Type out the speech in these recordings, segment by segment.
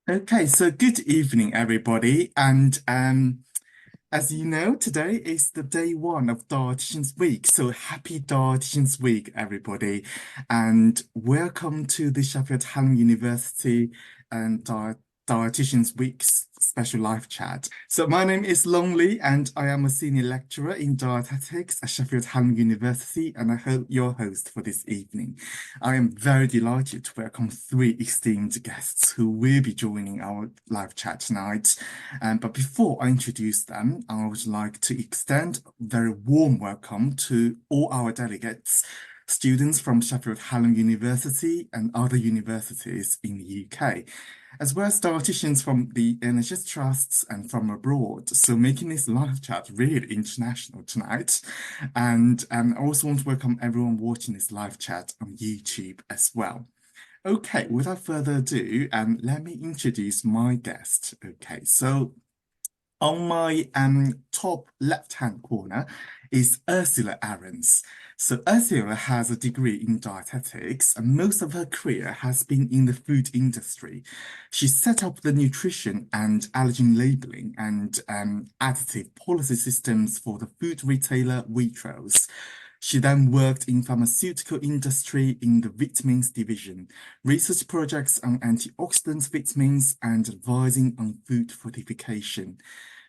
Okay, so good evening, everybody. And as you know, today is the day one of Dietitians Week. So happy Dietitians Week, everybody. And welcome to the Sheffield Hallam University and Dietitians Week's special live chat. So my name is Longley and I am a senior lecturer in dietetics at Sheffield Hallam University and I hope your host for this evening. I am very delighted to welcome three esteemed guests who will be joining our live chat tonight. But before I introduce them, I would like to extend a very warm welcome to all our delegates, students from Sheffield Hallam University and other universities in the UK, as well as dietitians from the NHS trusts and from abroad. So making this live chat really international tonight. And I also want to welcome everyone watching this live chat on YouTube as well. Okay, without further ado, let me introduce my guest. Okay, so on my top left-hand corner is Ursula Arens. So Ursula has a degree in dietetics, and most of her career has been in the food industry. She set up the nutrition and allergen labeling and additive policy systems for the food retailer Waitrose. She then worked in pharmaceutical industry in the vitamins division, research projects on antioxidant vitamins, and advising on food fortification.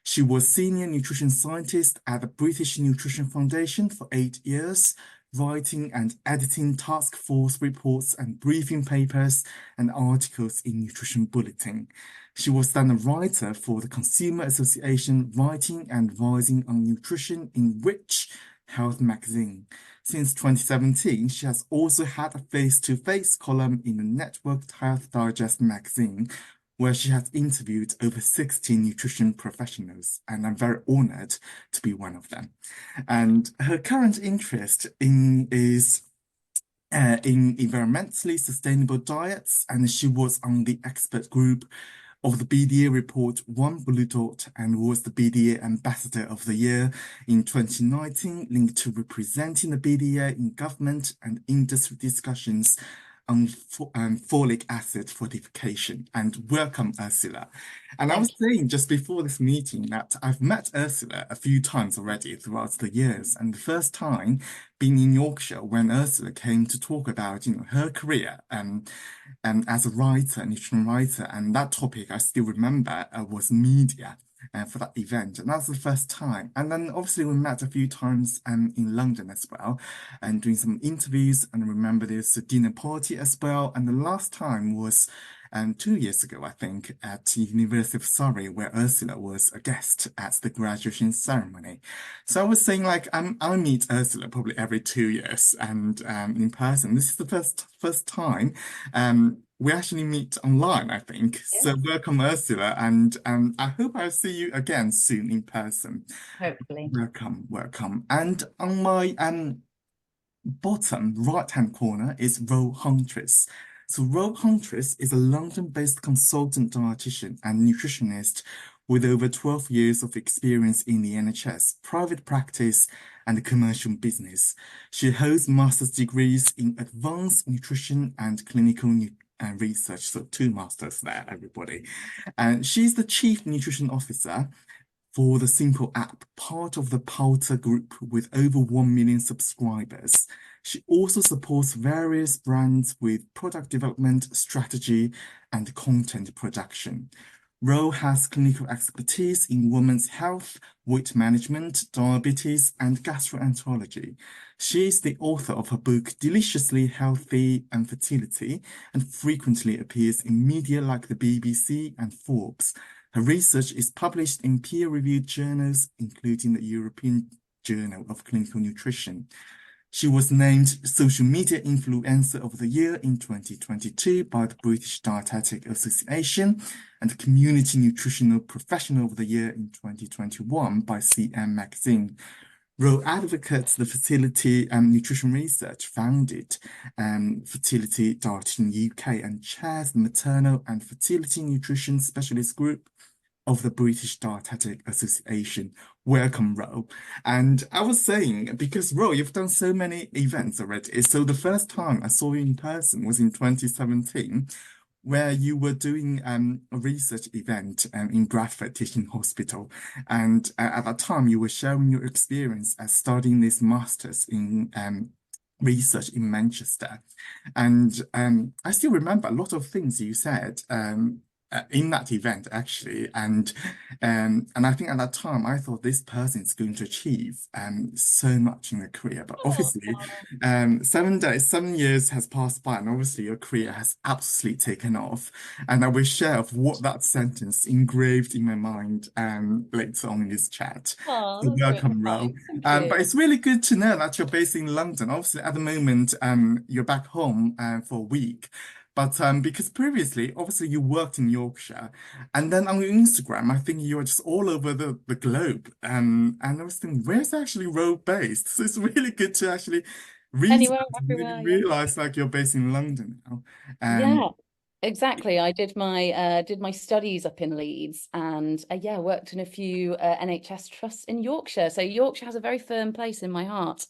She was senior nutrition scientist at the British Nutrition Foundation for 8 years, writing and editing task force reports and briefing papers and articles in Nutrition Bulletin. She was then a writer for the Consumer Association, writing and advising on nutrition in Which Health magazine. Since 2017, she has also had a face-to-face column in the Networked Health Digest magazine, where she has interviewed over 60 nutrition professionals, and I'm very honored to be one of them. And her current interest in environmentally sustainable diets, and she was on the expert group of the BDA report One Blue Dot and was the BDA Ambassador of the Year in 2019, linked to representing the BDA in government and industry discussions on folic acid fortification. And welcome, Ursula. And I Thank was saying just before this meeting that I've met Ursula a few times already throughout the years, and the first time being in Yorkshire when Ursula came to talk about, her career as a writer, nutrition writer, and that topic I still remember was media. For that event, and that's the first time. And then obviously we met a few times in London as well, and doing some interviews. And I remember there's a dinner party as well. And the last time was 2 years ago, I think, at the University of Surrey, where Ursula was a guest at the graduation ceremony. So I was saying, like, I meet Ursula probably every 2 years, and in person. This is the first time. We actually meet online, I think. you. So welcome, Ursula, and I hope I'll see you again soon in person. Hopefully. Welcome, welcome. And on my bottom right-hand corner is Huntriss. So Huntriss is a London-based consultant dietitian and nutritionist with over 12 years of experience in the NHS, private practice, and commercial business. She holds master's degrees in advanced nutrition and clinical research. So two masters there, everybody. And she's the chief nutrition officer for the Simple app, part of the Poulter Group with over 1 million subscribers. She also supports various brands with product development, strategy, and content production. Ro has clinical expertise in women's health, weight management, diabetes, and gastroenterology. She is the author of her book Deliciously Healthy and Fertility and frequently appears in media like the BBC and Forbes. Her research is published in peer-reviewed journals, including the European Journal of Clinical Nutrition. She was named Social Media Influencer of the Year in 2022 by the British Dietetic Association and Community Nutritional Professional of the Year in 2021 by CM Magazine. Ro advocates the Fertility and Nutrition Research, founded Fertility Dietitian UK and chairs the Maternal and Fertility Nutrition Specialist Group of the British Dietetic Association. Welcome, Ro. And I was saying, because Ro, you've done so many events already. So the first time I saw you in person was in 2017 where you were doing a research event in Bradford Teaching Hospital. And at that time, you were sharing your experience as studying this master's in research in Manchester. And I still remember a lot of things you said in that event, actually. And I think at that time, I thought this person is going to achieve so much in a career. But obviously, Oh, 7 years has passed by, and obviously your career has absolutely taken off. And I will share of what that sentence engraved in my mind later on in this chat. So that's really welcome, Ro. kind. Thank But you. it's really good to know that you're based in London. Obviously, at the moment, you're back home for a week. But because previously, obviously, you worked in Yorkshire, and then on your Instagram, I think you were just all over the globe. And I was thinking, where's actually Ro based? So it's really good to actually read Anywhere, that and really everywhere, yeah. realize like you're based in London now. Yeah, exactly. I did my studies up in Leeds and yeah, worked in a few NHS trusts in Yorkshire. So Yorkshire has a very firm place in my heart.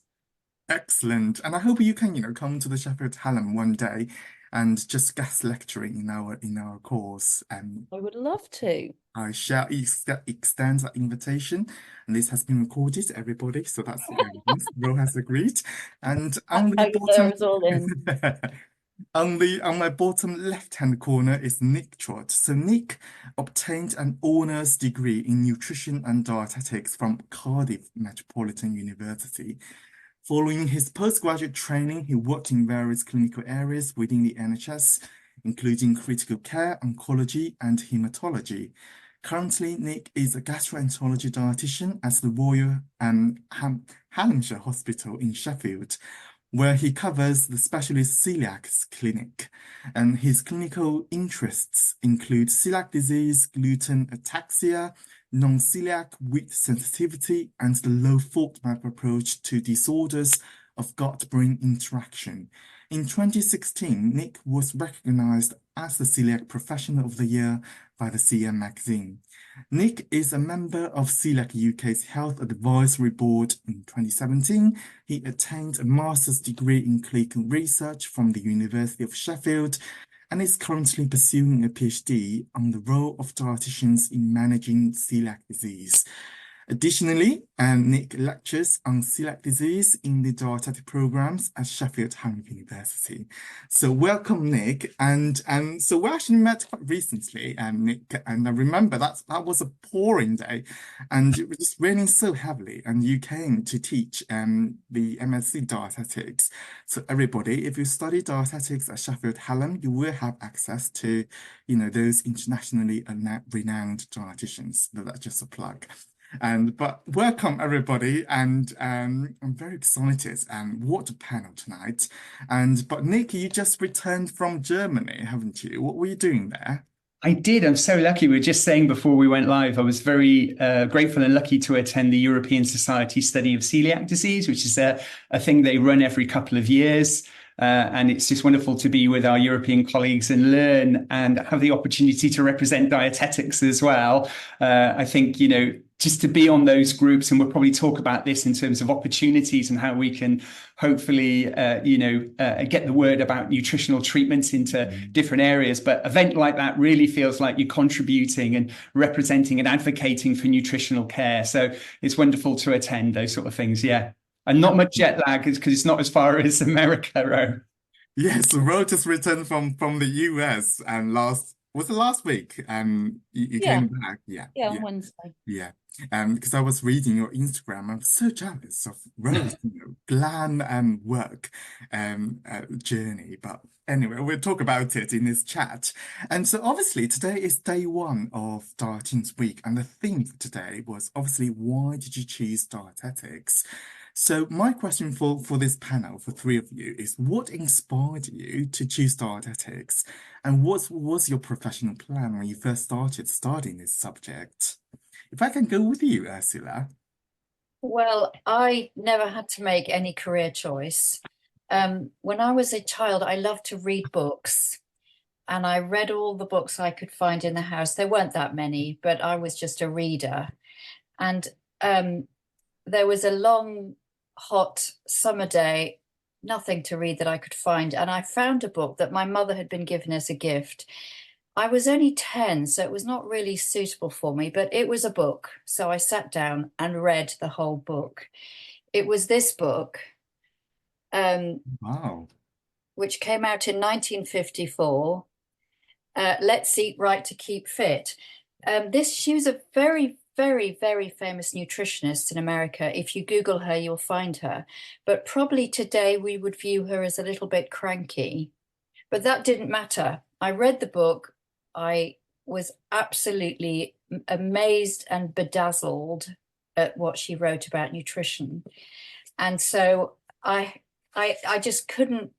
Excellent. And I hope you can, come to the Sheffield Hallam one day and just guest lecturing in our course. I would love to. I shall extend that invitation, and this has been recorded, everybody. So that's the evidence. Ro has agreed. And That's on how the you lure bottom, us all in. on my bottom left-hand corner is Nick Trott. So Nick obtained an honours degree in nutrition and dietetics from Cardiff Metropolitan University. Following his postgraduate training, he worked in various clinical areas within the NHS, including critical care, oncology, and hematology. Currently, Nick is a gastroenterology dietitian at the Royal Hallamshire Hospital in Sheffield, where he covers the specialist celiac clinic. And his clinical interests include celiac disease, gluten ataxia, non-celiac wheat sensitivity, and the low FODMAP approach to disorders of gut-brain interaction. In 2016, Nick was recognized as the Celiac Professional of the Year by the CM magazine. Nick is a member of Celiac UK's Health Advisory Board. In 2017, he attained a master's degree in clinical research from the University of Sheffield and is currently pursuing a PhD on the role of dietitians in managing celiac disease. Additionally, Nick lectures on celiac disease in the dietetic programs at Sheffield Hallam University. So welcome, Nick. And so we actually met quite recently, Nick, and I remember that was a pouring day, and it was just raining so heavily, and you came to teach the MSc Dietetics. So everybody, if you study dietetics at Sheffield Hallam, you will have access to, those internationally renowned dietitians. That's just a plug. But welcome everybody, and I'm very excited. What a panel tonight! But Nick, you just returned from Germany, haven't you? What were you doing there? I did. I'm so lucky. We were just saying before we went live, I was very grateful and lucky to attend the European Society Study of Celiac Disease, which is a thing they run every couple of years. And it's just wonderful to be with our European colleagues and learn and have the opportunity to represent dietetics as well. I think, just to be on those groups, and we'll probably talk about this in terms of opportunities and how we can hopefully, get the word about nutritional treatments into different areas. But event like that really feels like you're contributing and representing and advocating for nutritional care. So it's wonderful to attend those sort of things. Yeah. And not much jet lag because it's not as far as America, Ro. Yes, Ro just returned from the US and was it last week? You Yeah, came back. Yeah, yeah, on yeah. Wednesday. Yeah. Because I was reading your Instagram, I'm so jealous of Rose, glam and work journey. But anyway, we'll talk about it in this chat. And so obviously today is day one of Dietitians Week, and the theme for today was obviously why did you choose dietetics? So my question for this panel, for three of you, is what inspired you to choose dietetics? And what was your professional plan when you first started studying this subject? If I can go with you, Ursula. Well, I never had to make any career choice. When I was a child, I loved to read books, and I read all the books I could find in the house. There weren't that many, but I was just a reader. And there was a long, hot summer day nothing to read that I could find. And I found a book that my mother had been given as a gift. I was only 10, so it was not really suitable for me, but it was a book. So I sat down and read the whole book. It was this book, Wow. which came out in 1954. Let's Eat Right to Keep Fit. She was a very, very, very famous nutritionist in America. If you Google her, you'll find her. But probably today we would view her as a little bit cranky. But that didn't matter. I read the book. I was absolutely amazed and bedazzled at what she wrote about nutrition. And so I just couldn't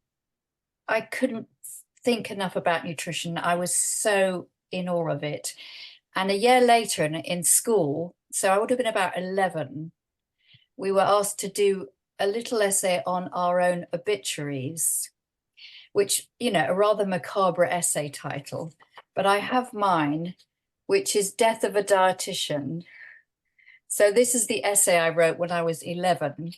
think enough about nutrition. I was so in awe of it. And a year later in school, so I would have been about 11, we were asked to do a little essay on our own obituaries, which, you know, a rather macabre essay title. But I have mine, which is Death of a Dietitian. So this is the essay I wrote when I was 11.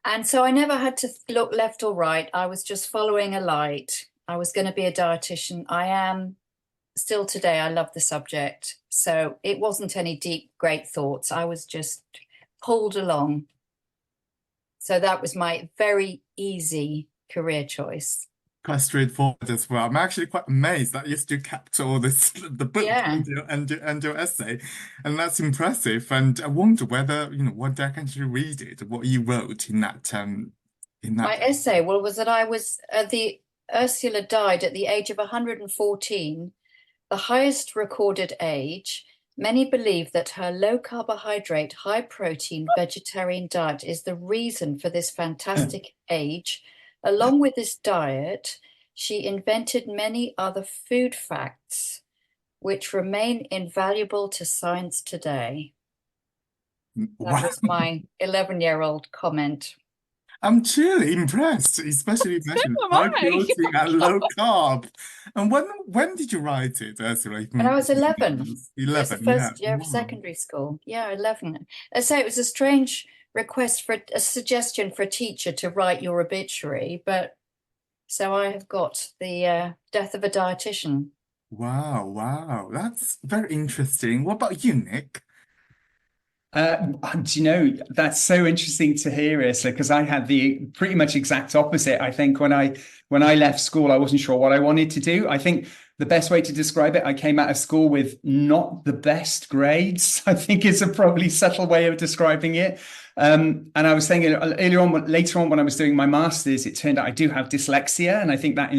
And so I never had to look left or right. I was just following a light. I was going to be a dietitian. I am still today. I love the subject. So it wasn't any deep, great thoughts. I was just pulled along. So that was my very easy career choice. Quite straightforward as well. I'm actually quite amazed that you still kept all this the book Yeah. and your essay, and that's impressive. And I wonder whether one day I can actually read it, what you wrote in that My essay, well, was that I was Ursula died at the age of 114, the highest recorded age. Many believe that her low carbohydrate, high protein vegetarian diet is the reason for this fantastic age. Along with this diet, she invented many other food facts which remain invaluable to science today. That Wow. was my 11-year-old comment. I'm truly impressed, especially you mentioned am high I. protein and low carb. And when did you write it, Ursula? When I was 11, it was the 11, yeah. first year of Wow. secondary school. Yeah, 11. I say it was a strange request for a suggestion for a teacher to write your obituary, but so I have got the Death of a Dietitian. Wow. That's very interesting. What about you, Nick? Do you know, that's so interesting to hear, Ursula, because I had the pretty much exact opposite. I think when I left school, I wasn't sure what I wanted to do. I think the best way to describe it, I came out of school with not the best grades, I think is a probably subtle way of describing it. And I was saying later on when I was doing my master's, it turned out I do have dyslexia, and I think that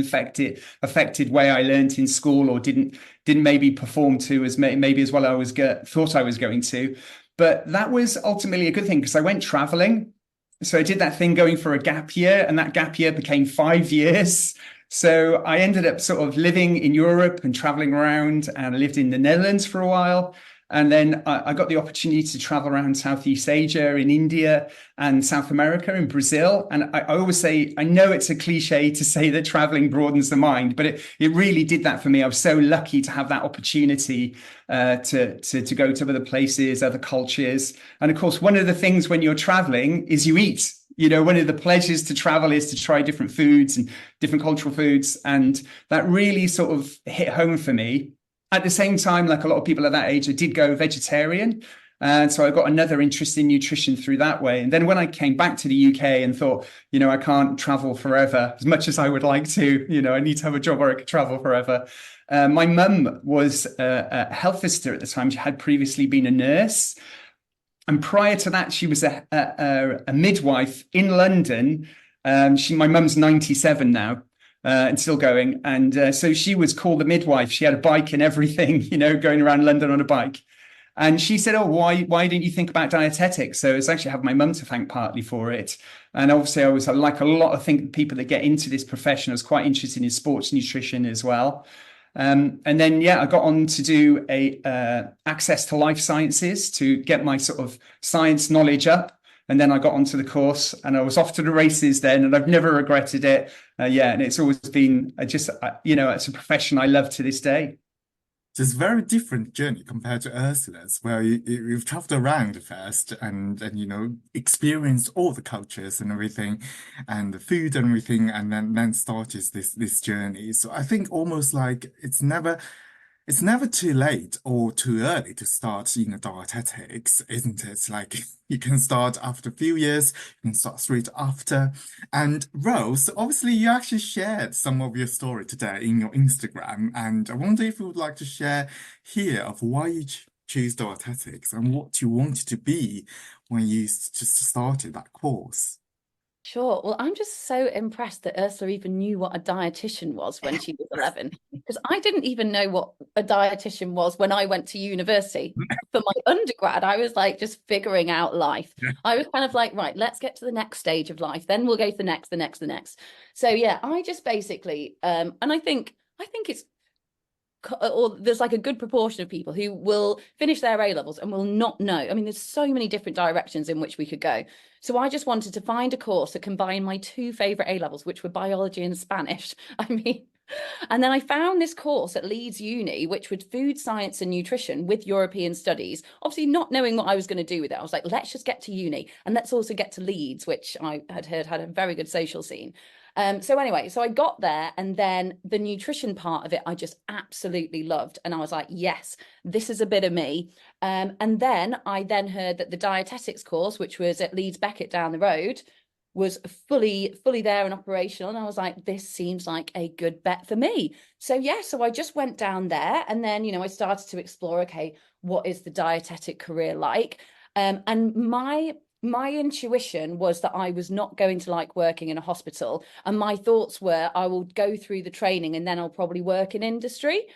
affected way I learned in school, or didn't maybe perform to as maybe as well as thought I was going to. But that was ultimately a good thing, because I went traveling. So I did that thing going for a gap year, and that gap year became 5 years. So I ended up sort of living in Europe and traveling around, and I lived in the Netherlands for a while. And then I got the opportunity to travel around Southeast Asia, in India and South America, in Brazil. And I always say, I know it's a cliche to say that traveling broadens the mind, but it really did that for me. I was so lucky to have that opportunity to go to other places, other cultures. And of course, one of the things when you're traveling is you eat. You know, one of the pleasures to travel is to try different foods and different cultural foods. And that really sort of hit home for me. At the same time, like a lot of people at that age, I did go vegetarian. And so I got another interest in nutrition through that way. And then when I came back to the UK and thought, I can't travel forever as much as I would like to, I need to have a job where I could travel forever. My mum was a health visitor at the time. She had previously been a nurse. And prior to that, she was a midwife in London. My mum's 97 now. And still going. And so she was called a midwife. She had a bike and everything, going around London on a bike. And she said, why didn't you think about dietetics? So it's actually have my mum to thank partly for it. And obviously I was like a lot of people that get into this profession, I was quite interested in sports nutrition as well. And then, I got on to do a access to life sciences to get my sort of science knowledge up. And then I got onto the course, and I was off to the races then, and I've never regretted it. And it's always been it's a profession I love to this day. just very different journey compared to Ursula's, where you've traveled around first and experienced all the cultures and everything, and the food and everything, and then started this journey. So I think almost like it's never too late or too early to start, dietetics, isn't it? Like you can start after a few years, you can start straight after. And Rose, obviously you actually shared some of your story today in your Instagram, and I wonder if you would like to share here of why you choose dietetics and what you wanted to be when you just started that course. Sure. Well, I'm just so impressed that Ursula even knew what a dietitian was when she was 11, because I didn't even know what a dietitian was when I went to university. For my undergrad, I was like just figuring out life. Yeah. I was kind of like, right, let's get to the next stage of life. Then we'll go to the next, the next, the next. So yeah, I just basically, and I think it's or there's like a good proportion of people who will finish their A levels and will not know. I mean, there's so many different directions in which we could go. So I just wanted to find a course that combined my two favorite A levels, which were biology and Spanish. I mean, and then I found this course at Leeds Uni, which was food science and nutrition with European studies. Obviously, not knowing what I was going to do with it, I was like, let's just get to uni and let's also get to Leeds, which I had heard had a very good social scene. So anyway, so I got there, and then the nutrition part of it, I just absolutely loved. And I was like, yes, this is a bit of me. And then I heard that the dietetics course, which was at Leeds Beckett down the road, was fully there and operational. And I was like, this seems like a good bet for me. So yeah, so I just went down there, and then, I started to explore, okay, what is the dietetic career like? And my intuition was that I was not going to like working in a hospital. And my thoughts were, I will go through the training and then I'll probably work in industry.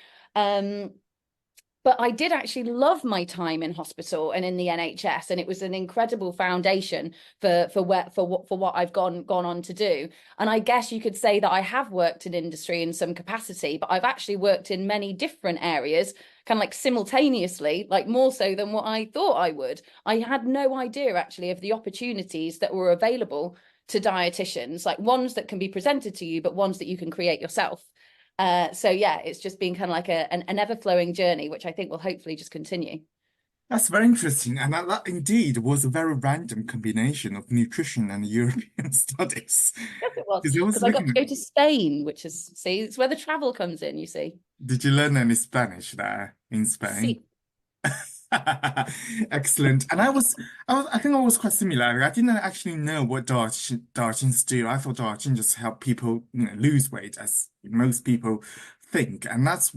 But I did actually love my time in hospital and in the NHS, and it was an incredible foundation for what I've gone on to do. And I guess you could say that I have worked in industry in some capacity, but I've actually worked in many different areas, kind of like simultaneously, like more so than what I thought I would. I had no idea actually of the opportunities that were available to dietitians, like ones that can be presented to you, but ones that you can create yourself. So yeah, it's just been kind of like an ever-flowing journey, which I think will hopefully just continue. That's very interesting. And that indeed was a very random combination of nutrition and European studies. Yes, it was, Because I was because I got to looking go to Spain, which is, see, it's where the travel comes in, you see. did you learn any Spanish there in Spain? See, Excellent. And I think I was quite similar. Like, I didn't actually know what dietitians do. I thought dietitians just help people, lose weight, as most people think. And that's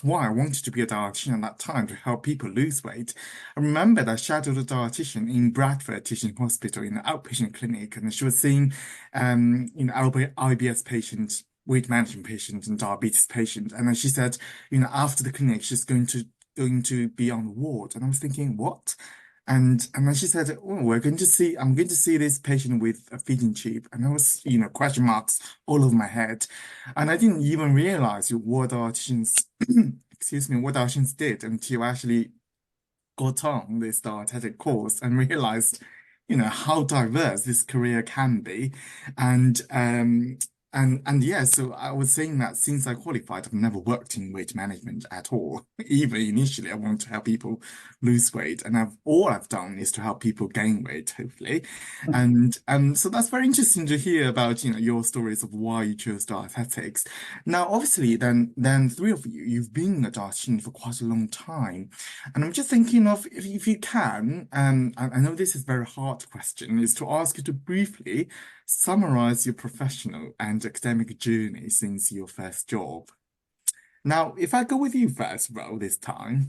why I wanted to be a dietitian at that time, to help people lose weight. I remember that I shadowed a dietitian in Bradford Teaching Hospital in an outpatient clinic, and she was seeing, IBS patients, weight management patients, and diabetes patients. And then she said, after the clinic, she's going to be on the ward. And I was thinking, what? And then she said, oh, I'm going to see this patient with a feeding tube. And I was, question marks all over my head. And I didn't even realize what dietitians, excuse me, what dietitians did until I actually got on this dietetic course and realized, how diverse this career can be. And yeah, so I was saying that since I qualified, I've never worked in weight management at all. Even initially, I wanted to help people lose weight, and all I've done is to help people gain weight, hopefully. And so that's very interesting to hear about, your stories of why you chose dietetics. Now, obviously, then three of you, you've been a dietitian for quite a long time, and I'm just thinking of if you can, I know this is a very hard question, is to ask you to briefly summarize your professional and academic journey since your first job. Now, if I go with you first, Ro, this time.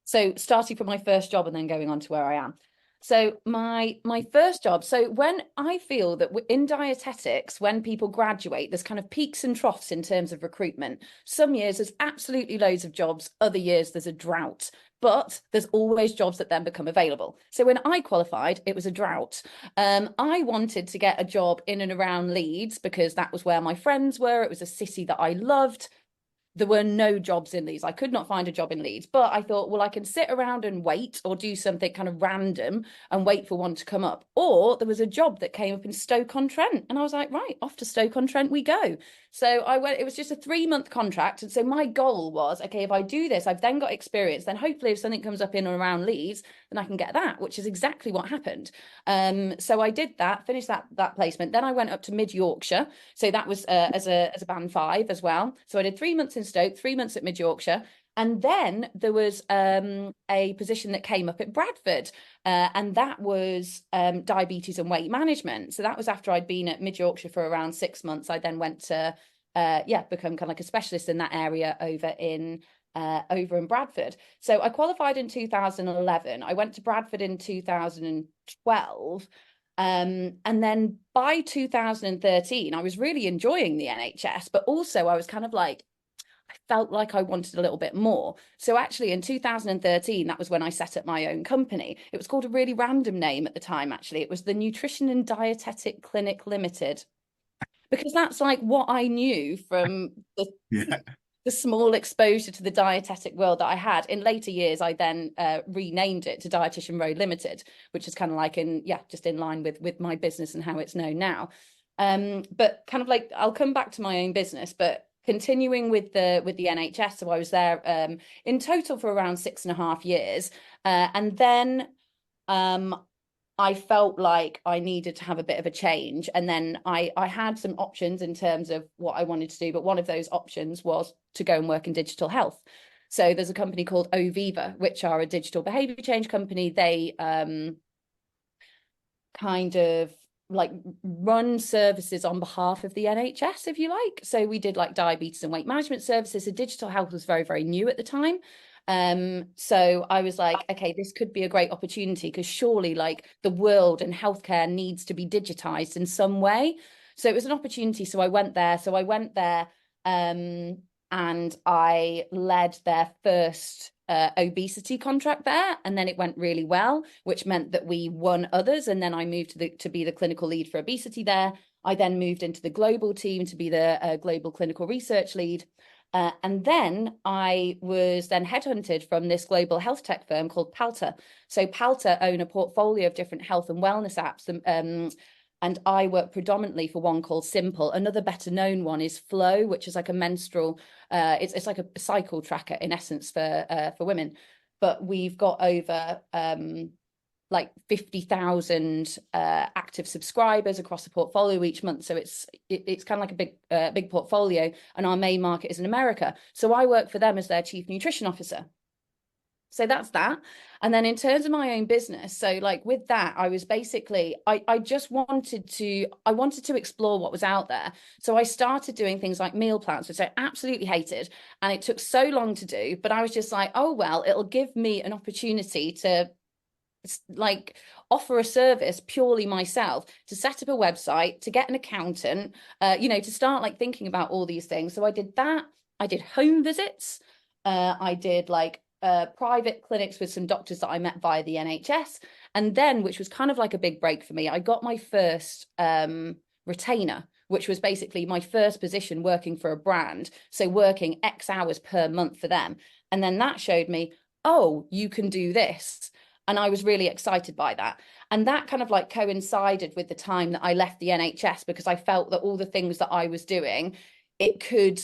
so starting from my first job and then going on to where I am. So my first job, so when I feel that in dietetics, when people graduate, there's kind of peaks and troughs in terms of recruitment. Some years there's absolutely loads of jobs, other years there's a drought, but there's always jobs that then become available. So when I qualified, it was a drought. I wanted to get a job in and around Leeds because that was where my friends were. It was a city that I loved. there were no jobs in Leeds. I could not find a job in Leeds, but I thought, well, I can sit around and wait or do something kind of random and wait for one to come up. Or there was a job that came up in Stoke-on-Trent, and I was like, right, off to Stoke-on-Trent we go. So I went, it was just a 3-month contract. And so my goal was, okay, if I do this, I've then got experience, then hopefully if something comes up in or around Leeds, then I can get that, which is exactly what happened. So I did that, finished that placement. Then I went up to Mid Yorkshire. So that was as a band 5 as well. So I did 3 months in Stoke, 3 months at Mid Yorkshire. And then there was a position that came up at Bradford, and that was diabetes and weight management. So that was after I'd been at Mid Yorkshire for around 6 months. I then went to become kind of like a specialist in that area over in Bradford. So I qualified in 2011. I went to Bradford in 2012. And then by 2013, I was really enjoying the NHS, but also I was kind of like, I felt like I wanted a little bit more. So actually in 2013, that was when I set up my own company. It was called a really random name at the time, actually. It was the Nutrition and Dietetic Clinic Limited, because that's like what I knew from the small exposure to the dietetic world that I had. In later years, I then renamed it to Dietitian Road Limited, which is kind of like just in line with my business and how it's known now. But kind of like, I'll come back to my own business, but continuing with the NHS. So I was there in total for around 6.5 years. And then I felt like I needed to have a bit of a change. And then I had some options in terms of what I wanted to do. But one of those options was to go and work in digital health. So there's a company called Oviva, which are a digital behavior change company. They kind of like run services on behalf of the NHS, if you like. So we did like diabetes and weight management services. So digital health was very, very new at the time. So I was like, okay, this could be a great opportunity, because surely like the world and healthcare needs to be digitized in some way. So it was an opportunity. So I went there, and I led their first obesity contract there, and then it went really well, which meant that we won others. And then I moved to be the clinical lead for obesity there. I then moved into the global team to be the global clinical research lead. And then I was then headhunted from this global health tech firm called Palter. So Palter own a portfolio of different health and wellness apps. And I work predominantly for one called Simple. Another better known one is Flow, which is like a menstrual, it's like a cycle tracker in essence for women. But we've got over like 50,000 active subscribers across the portfolio each month. So it's kind of like a big portfolio, and our main market is in America. So I work for them as their chief nutrition officer. So that's that. And then in terms of my own business, so like with that, I was basically, I just wanted to explore what was out there. So I started doing things like meal plans, which I absolutely hated. And it took so long to do, but I was just like, oh, well, it'll give me an opportunity to like offer a service purely myself, to set up a website, to get an accountant, to start like thinking about all these things. So I did that. I did home visits. I did like private clinics with some doctors that I met via the NHS. And then, which was kind of like a big break for me, I got my first retainer, which was basically my first position working for a brand. So working X hours per month for them. And then that showed me, oh, you can do this. And I was really excited by that. And that kind of like coincided with the time that I left the NHS, because I felt that all the things that I was doing, it could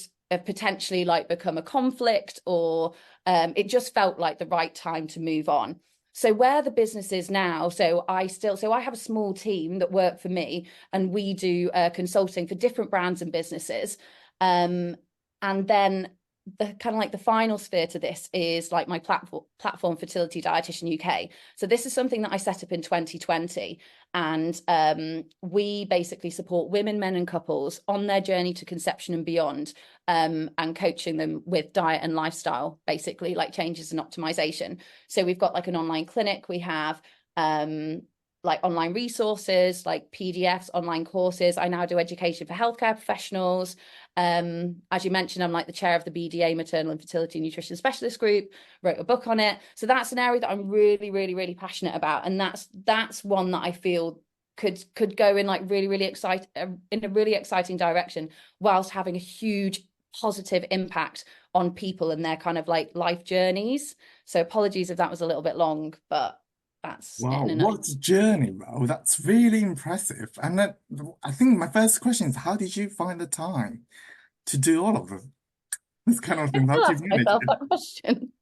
potentially like become a conflict, or it just felt like the right time to move on. So where the business is now, so I have a small team that work for me, and we do consulting for different brands and businesses. And then the kind of like the final sphere to this is like my platform Fertility Dietitian UK. So this is something that I set up in 2020, and we basically support women, men and couples on their journey to conception and beyond, and coaching them with diet and lifestyle, basically like changes and optimization. So we've got like an online clinic, we have like online resources, like PDFs, online courses. I now do education for healthcare professionals. As you mentioned, I'm like the chair of the BDA Maternal and Fertility Nutrition Specialist Group, wrote a book on it. So that's an area that I'm really, really, really passionate about. And that's one that I feel could go in like really, really in a really exciting direction, whilst having a huge positive impact on people and their kind of like life journeys. So apologies if that was a little bit long, but that's it Wow, in a nutshell. what a journey, Ro. That's really impressive. And then I think my first question is, how did you find the time to do all of it? This kind of I thing. How still do you ask manage myself it? that question.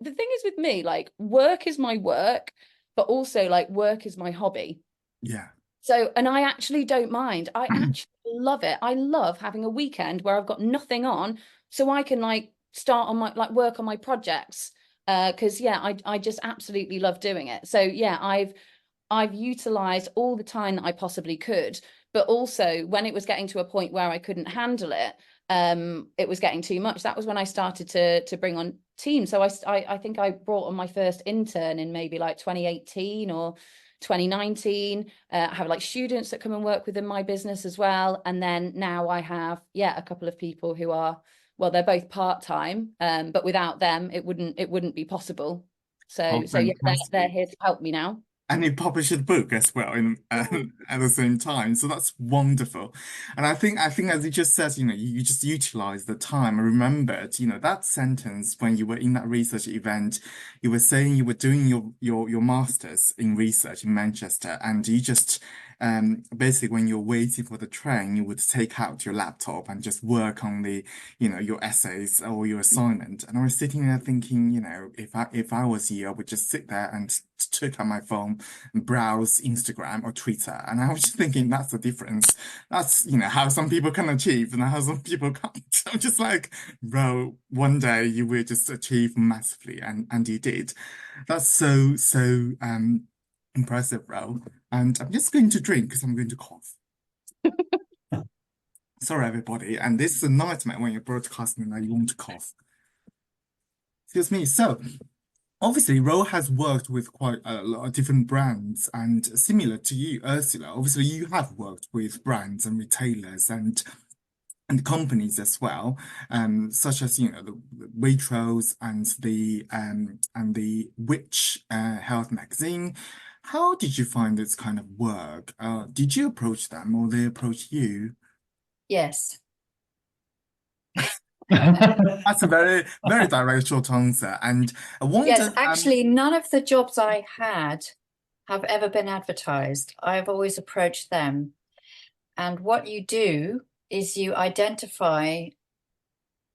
The thing is with me, like work is my work, but also like work is my hobby. Yeah. So, and I actually don't mind. I actually love it. I love having a weekend where I've got nothing on, so I can like start on my like work on my projects. Because yeah, I just absolutely love doing it. So yeah, I've utilized all the time that I possibly could, but also when it was getting to a point where I couldn't handle it, it was getting too much. That was when I started to bring on teams. So I think I brought on my first intern in maybe like 2018 or 2019. I have like students that come and work within my business as well. And then now I have, yeah, a couple of people who are, well, they're both part-time, but without them, it wouldn't be possible. Oh, So yeah, they're fantastic. here to help me now. And you publish a book as well at the same time. So that's wonderful. And I think as you just said, you just utilize the time. I remembered, that sentence when you were in that research event, you were saying you were doing your master's in research in Manchester, and you just basically when you're waiting for the train, you would take out your laptop and just work on your essays or your assignment. And I was sitting there thinking, if I was you, I would just sit there and took out my phone and browse Instagram or Twitter. And I was just thinking that's the difference. That's, how some people can achieve and how some people can't. I'm just like, bro, one day you will just achieve massively, and you did. That's so impressive, bro. And I'm just going to drink because I'm going to cough. Sorry, everybody. And this is a nightmare when you're broadcasting and you want to cough. Excuse me. So, obviously, Ro has worked with quite a lot of different brands, and similar to you, Ursula, obviously you have worked with brands and retailers and companies as well, such as the Waitrose and the Which Health magazine. How did you find this kind of work? Did you approach them or they approach you? Yes. That's a very, very direct short answer. And I Yes, wonder, actually, none of the jobs I had have ever been advertised. I've always approached them. And what you do is you identify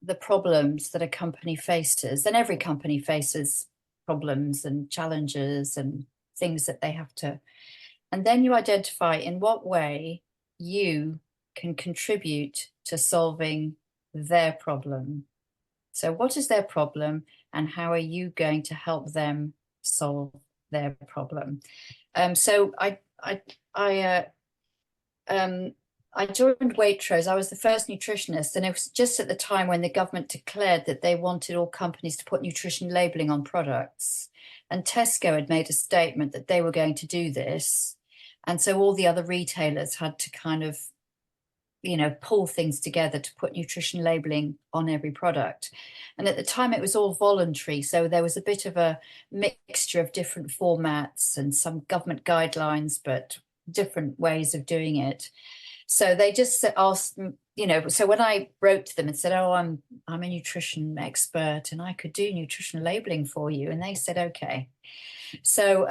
the problems that a company faces, and every company faces problems and challenges and things that they have to, and then you identify in what way you can contribute to solving their problem. So what is their problem and how are you going to help them solve their problem? So I joined Waitrose. I was the first nutritionist, and it was just at the time when the government declared that they wanted all companies to put nutrition labeling on products. And Tesco had made a statement that they were going to do this. And so all the other retailers had to kind of, pull things together to put nutrition labeling on every product. And at the time, it was all voluntary. So there was a bit of a mixture of different formats and some government guidelines, but different ways of doing it. So they just asked, so when I wrote to them and said, "Oh, I'm a nutrition expert and I could do nutrition labeling for you," and they said, "Okay." So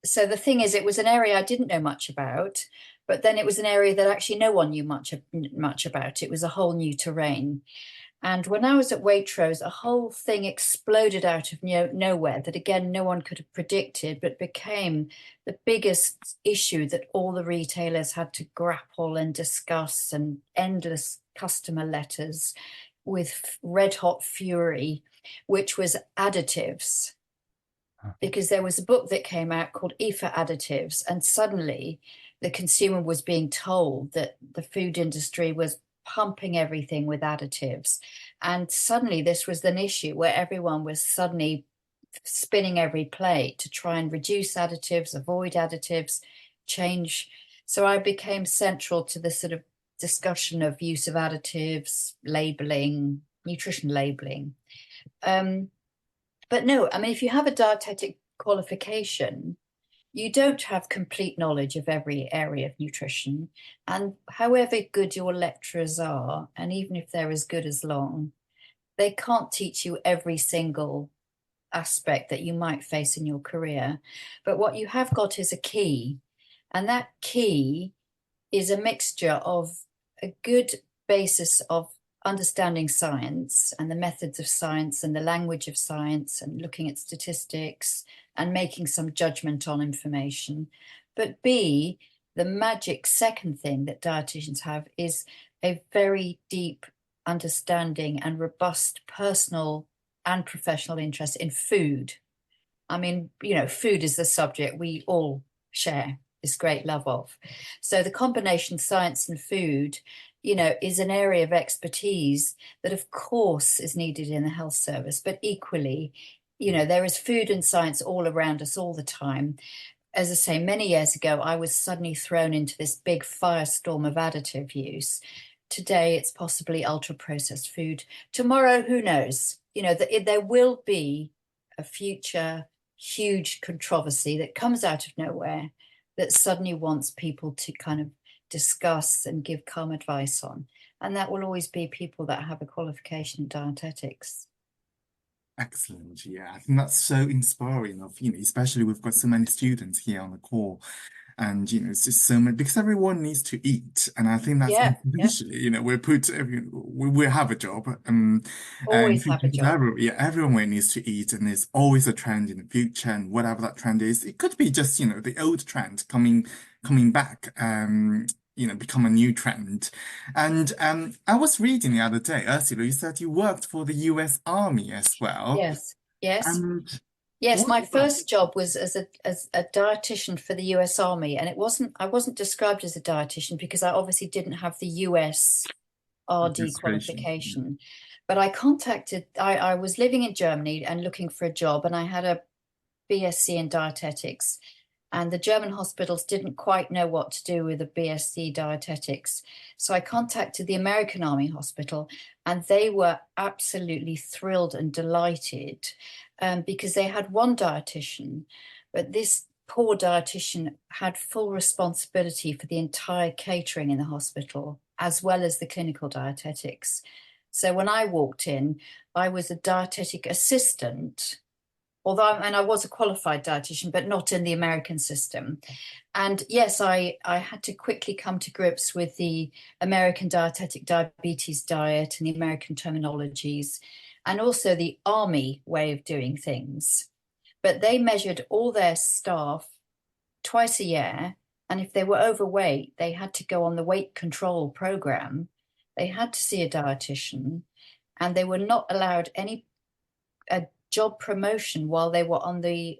so the thing is, it was an area I didn't know much about, but then it was an area that actually no one knew much about. It was a whole new terrain. And when I was at Waitrose, a whole thing exploded out of nowhere that, again, no one could have predicted, but became the biggest issue that all the retailers had to grapple and discuss, and endless customer letters with red hot fury, which was additives. Because there was a book that came out called E for Additives, and suddenly the consumer was being told that the food industry was pumping everything with additives. And suddenly this was an issue where everyone was suddenly spinning every plate to try and reduce additives, avoid additives, change. So I became central to the sort of discussion of use of additives, labeling, nutrition labeling. But no, I mean, if you have a dietetic qualification, you don't have complete knowledge of every area of nutrition. And however good your lecturers are, and even if they're as good as long, they can't teach you every single aspect that you might face in your career. But what you have got is a key. And that key is a mixture of a good basis of understanding science and the methods of science and the language of science and looking at statistics and making some judgment on information. But B, the magic second thing that dietitians have is a very deep understanding and robust personal and professional interest in food. I mean, you know, food is the subject we all share this great love of. So the combination science and food, you know, is an area of expertise that of course is needed in the health service, but equally, you know, there is food and science all around us all the time. As I say, many years ago, I was suddenly thrown into this big firestorm of additive use. Today, it's possibly ultra-processed food. Tomorrow, who knows? You know, there will be a future huge controversy that comes out of nowhere that suddenly wants people to kind of discuss and give calm advice on. And that will always be people that have a qualification in dietetics. Excellent. Yeah, I think that's so inspiring of, especially we've got so many students here on the call. And, it's just so much because everyone needs to eat. And I think that's Yeah, eventually, we have a job. And always have a job. Everyone needs to eat. And there's always a trend in the future. And whatever that trend is, it could be just, the old trend coming back, become a new trend. And I was reading the other day, Ursula, you said you worked for the US Army as well. Yes, yes. And Yes, what my was first job was as a dietitian for the US Army, and I wasn't described as a dietitian because I obviously didn't have the US RD registration? qualification. But I was living in Germany and looking for a job, and I had a BSc in dietetics, and the German hospitals didn't quite know what to do with a BSc dietetics. So I contacted the American Army Hospital, and they were absolutely thrilled and delighted because they had one dietitian, but this poor dietitian had full responsibility for the entire catering in the hospital, as well as the clinical dietetics. So when I walked in, I was a dietetic assistant, and I was a qualified dietitian, but not in the American system. And yes, I had to quickly come to grips with the American dietetic diabetes diet and the American terminologies, and also the Army way of doing things. But they measured all their staff twice a year. And if they were overweight, they had to go on the weight control program. They had to see a dietitian, and they were not allowed any job promotion while they were on the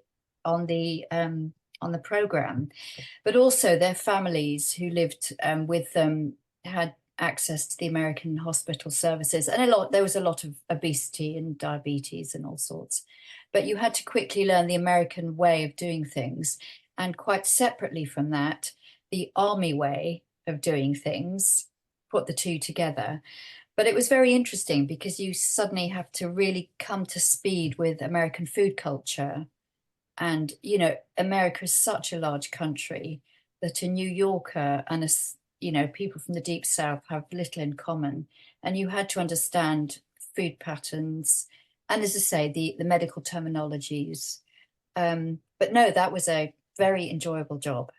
program. But also their families who lived with them had access to the American hospital services, and there was a lot of obesity and diabetes and all sorts. But you had to quickly learn the American way of doing things, and quite separately from that, the Army way of doing things, put the two together. But it was very interesting because you suddenly have to really come to speed with American food culture. And, America is such a large country that a New Yorker and people from the Deep South have little in common. And you had to understand food patterns and, as I say, the medical terminologies. But no, that was a very enjoyable job.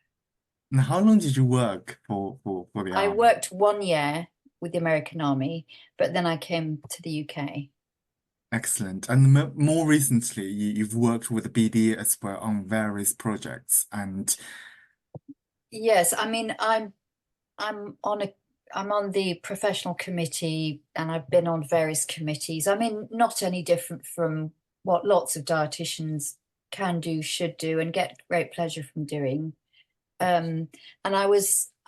And how long did you work for the I Army? worked 1 year with the American Army, but then I came to the UK. Excellent. And more recently, you've worked with the BD as well on various projects. And Yes, I mean, I'm on the professional committee, and I've been on various committees. I mean, not any different from what lots of dietitians can do, should do, and get great pleasure from doing. And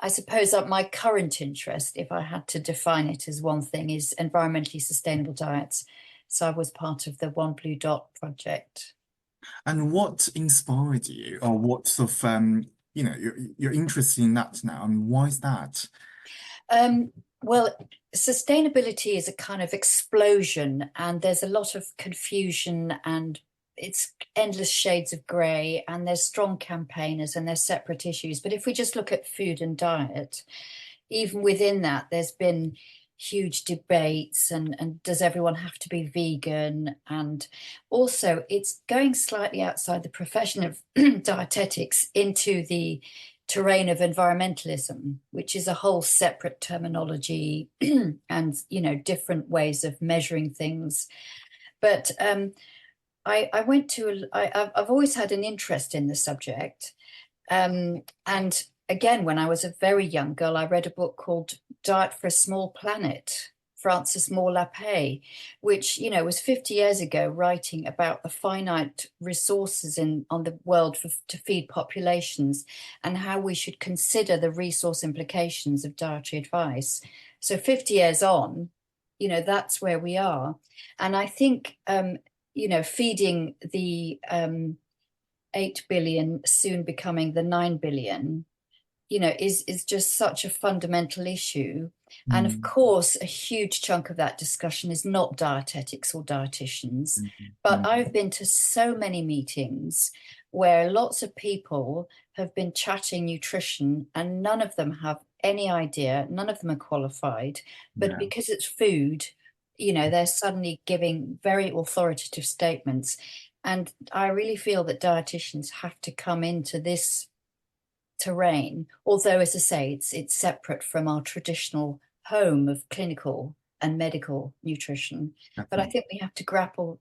I suppose that my current interest, if I had to define it as one thing, is environmentally sustainable diets. So I was part of the One Blue Dot project. and what inspired you, or what sort of you're interested in that now, and why is that? Well, sustainability is a kind of explosion, and there's a lot of confusion and it's endless shades of grey, and there's strong campaigners and there's separate issues. But if we just look at food and diet, even within that, there's been huge debates and does everyone have to be vegan? And also it's going slightly outside the profession of dietetics into the terrain of environmentalism, which is a whole separate terminology and, you know, different ways of measuring things. But I went to, I've always had an interest in the subject. And again, when I was a very young girl, I read a book called Diet for a Small Planet, Francis Moore Lappé, which, you know, was 50 years ago, writing about the finite resources on the world to feed populations and how we should consider the resource implications of dietary advice. So 50 years on, you know, that's where we are. And I think, you know, feeding the 8 billion, soon becoming the 9 billion, you know, is just such a fundamental issue. And of course, a huge chunk of that discussion is not dietetics or dietitians. But I've been to so many meetings where lots of people have been chatting nutrition and none of them have any idea, none of them are qualified, but because it's food, you know, they're suddenly giving very authoritative statements. And I really feel that dietitians have to come into this terrain, although, as I say, it's separate from our traditional home of clinical and medical nutrition. But I think we have to grapple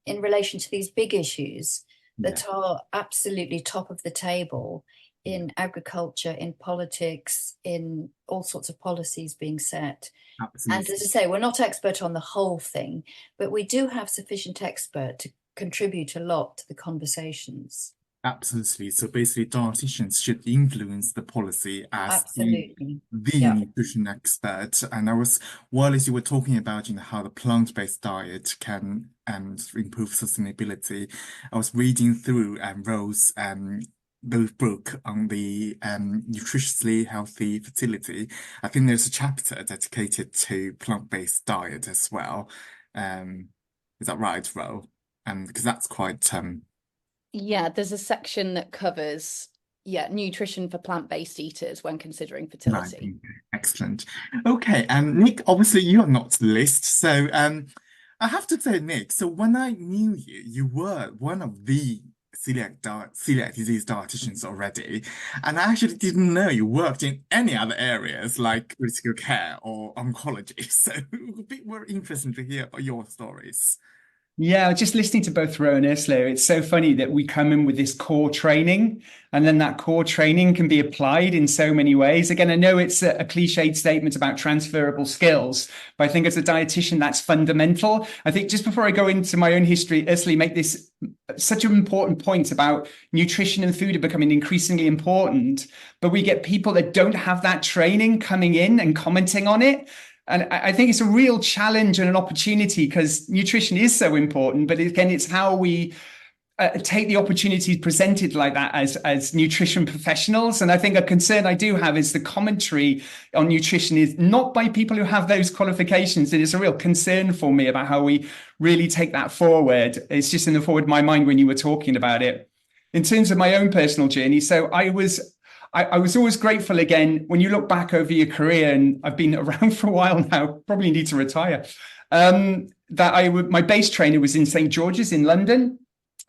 in relation to these big issues that are absolutely top of the table in agriculture, in politics, in all sorts of policies being set. Absolutely. And as I say, we're not expert on the whole thing, but we do have sufficient expert to contribute a lot to the conversations. Absolutely. So basically, dietitians should influence the policy as the Yeah. nutrition expert. And while as you were talking about, you know, how the plant-based diet can improve sustainability, I was reading through Rose's book on the nutritiously healthy fertility. I think there's a chapter dedicated to plant-based diet as well. Is that right, Rose? Because that's quite Yeah, there's a section that covers nutrition for plant-based eaters when considering fertility. Right. Excellent. Okay, Nick, obviously you're not the list, so I have to say, Nick, so when I knew you, you were one of the celiac disease dietitians already, and I actually didn't know you worked in any other areas like critical care or oncology. So it would be more interesting to hear your stories. Yeah, just listening to both Ro and Ursula, it's so funny that we come in with this core training, and then that core training can be applied in so many ways. Again, I know it's a cliched statement about transferable skills, but I think as a dietitian, that's fundamental. I think just before I go into my own history, Ursula, make this such an important point about nutrition and food are becoming increasingly important, but we get people that don't have that training coming in and commenting on it. And I think it's a real challenge and an opportunity because nutrition is so important. But again, it's how we take the opportunities presented like that as nutrition professionals. And I think a concern I do have is the commentary on nutrition is not by people who have those qualifications. It is a real concern for me about how we really take that forward. It's just in the forward of my mind when you were talking about it. In terms of my own personal journey, so I was always grateful, again, when you look back over your career, and I've been around for a while now, probably need to retire, my base trainer was in St. George's in London.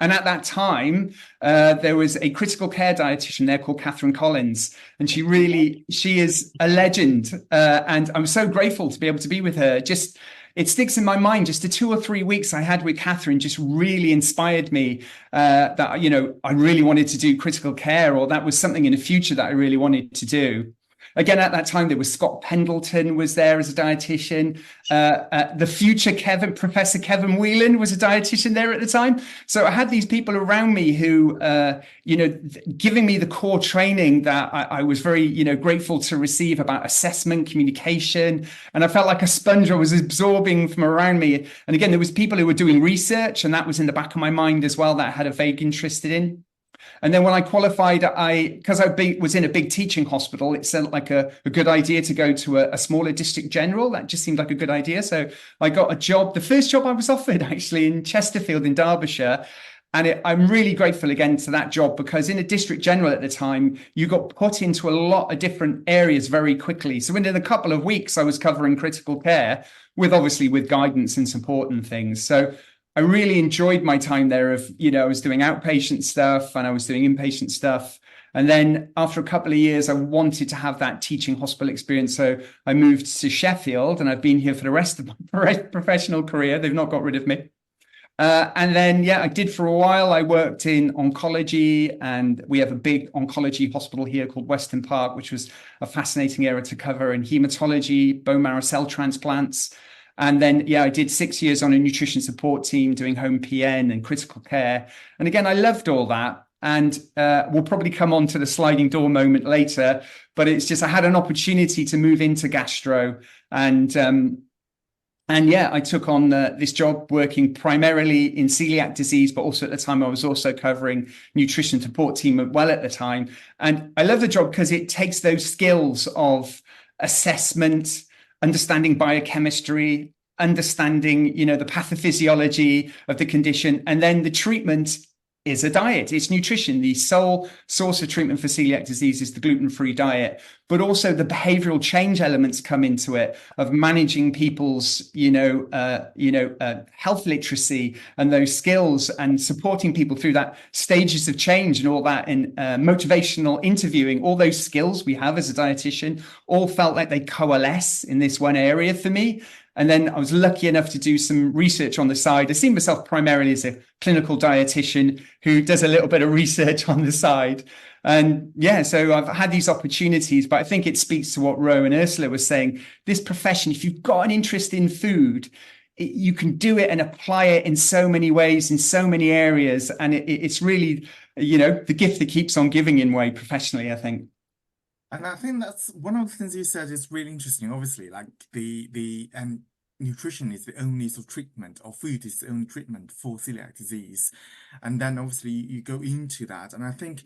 And at that time, there was a critical care dietitian there called Catherine Collins. And she is a legend. And I'm so grateful to be able to be with her. It sticks in my mind. Just the 2 or 3 weeks I had with Catherine just really inspired me that, you know, I really wanted to do critical care, or that was something in the future that I really wanted to do. Again, at that time, there was Scott Pendleton was there as a dietitian. The future Professor Kevin Whelan was a dietitian there at the time. So I had these people around me who, you know, giving me the core training that I was very, you know, grateful to receive about assessment, communication. And I felt like a sponge. I was absorbing from around me. And again, there was people who were doing research, and that was in the back of my mind as well that I had a vague interest in. And then when I qualified, because was in a big teaching hospital, it seemed like a good idea to go to a smaller district general. That just seemed like a good idea. So I got a job, the first job I was offered actually in Chesterfield in Derbyshire. And I'm really grateful again to that job, because in a district general at the time, you got put into a lot of different areas very quickly. So within a couple of weeks, I was covering critical care obviously with guidance and support and things. So I really enjoyed my time there I was doing outpatient stuff and I was doing inpatient stuff. And then after a couple of years, I wanted to have that teaching hospital experience. So I moved to Sheffield, and I've been here for the rest of my professional career. They've not got rid of me. And then, I did for a while. I worked in oncology, and we have a big oncology hospital here called Weston Park, which was a fascinating area to cover, in hematology, bone marrow cell transplants. And then, I did 6 years on a nutrition support team doing home PN and critical care. And again, I loved all that. And we'll probably come on to the sliding door moment later, but it's just I had an opportunity to move into gastro. And I took on this job working primarily in celiac disease, but also at the time I was also covering nutrition support team at the time. And I love the job because it takes those skills of assessment, understanding biochemistry, understanding, the pathophysiology of the condition, and then the treatment is a diet. It's nutrition. The sole source of treatment for celiac disease is the gluten-free diet, but also the behavioral change elements come into it of managing people's, health literacy and those skills, and supporting people through that stages of change and all that, and motivational interviewing. All those skills we have as a dietitian all felt like they coalesce in this one area for me. And then I was lucky enough to do some research on the side. I see myself primarily as a clinical dietitian who does a little bit of research on the side. And so I've had these opportunities, but I think it speaks to what Ro and Ursula were saying. This profession, if you've got an interest in food, you can do it and apply it in so many ways, in so many areas. And it's really, the gift that keeps on giving in way professionally, I think. And I think that's one of the things you said is really interesting. Obviously, like the nutrition is the only sort of treatment, or food is the only treatment for celiac disease. And then obviously you go into that. And I think,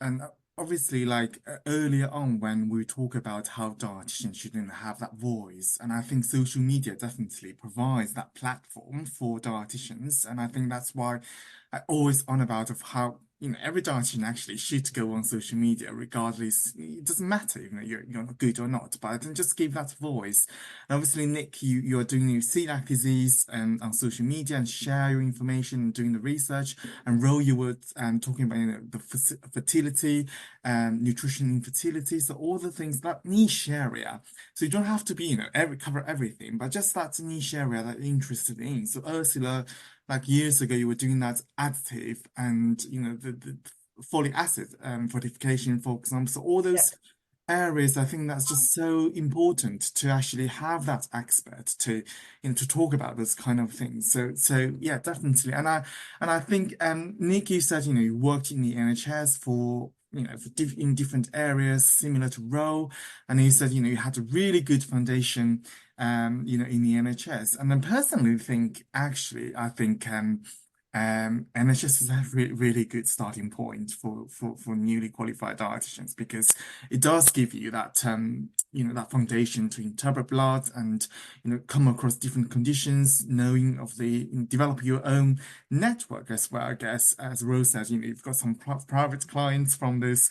and obviously, like earlier on when we talk about how dietitians shouldn't have that voice, and I think social media definitely provides that platform for dietitians. And I think that's why I always on about of how every dietitian actually should go on social media, regardless. It doesn't matter, you're not good or not, but then just give that voice. And obviously, Nick, you're doing your celiac disease and on social media and share your information and doing the research. And Ro, you were talking about the fertility, nutrition in fertility, so all the things that niche area. So you don't have to be cover everything, but just that niche area that you're interested in. So Ursula, like years ago, you were doing that additive and the folic acid fortification, for example. So all those areas, I think that's just so important to actually have that expert to to talk about those kind of things. So yeah, definitely. And I think Nick, you said you worked in the NHS for in different areas similar to Ro, and you said you had a really good foundation in the NHS. And then personally think actually I think NHS is a really good starting point for newly qualified dietitians, because it does give you that that foundation to interpret blood and come across different conditions, knowing of develop your own network as well. I guess as Rose said, you've got some private clients from those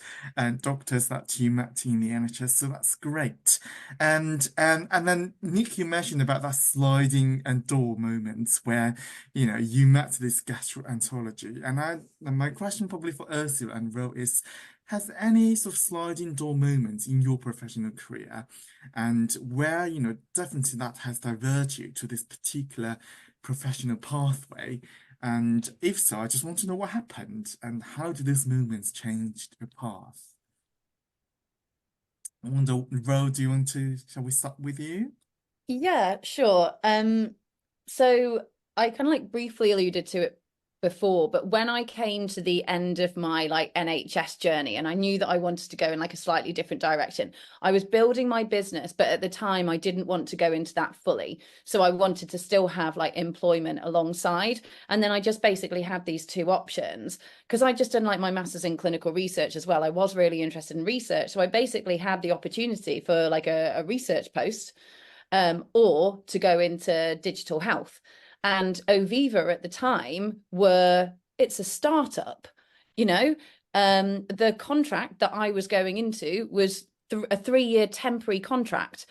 doctors that you met in the NHS, so that's great. And then Nick, you mentioned about that sliding and door moments where you met this gastroenterology, and my question probably for Ursula and Ro is, has any sort of sliding door moments in your professional career, and where definitely that has diverged you to this particular professional pathway? And if so, I just want to know what happened and how did those moments change the path? I wonder, Ro, shall we start with you? Yeah, sure. So I kind of like briefly alluded to it before, but when I came to the end of my like NHS journey and I knew that I wanted to go in like a slightly different direction, I was building my business, but at the time I didn't want to go into that fully. So I wanted to still have like employment alongside. And then I just basically had these two options because I just done like my master's in clinical research as well. I was really interested in research. So I basically had the opportunity for like a research post, or to go into digital health. And Oviva at the time it's a startup, you know. The contract that I was going into was a 3-year temporary contract.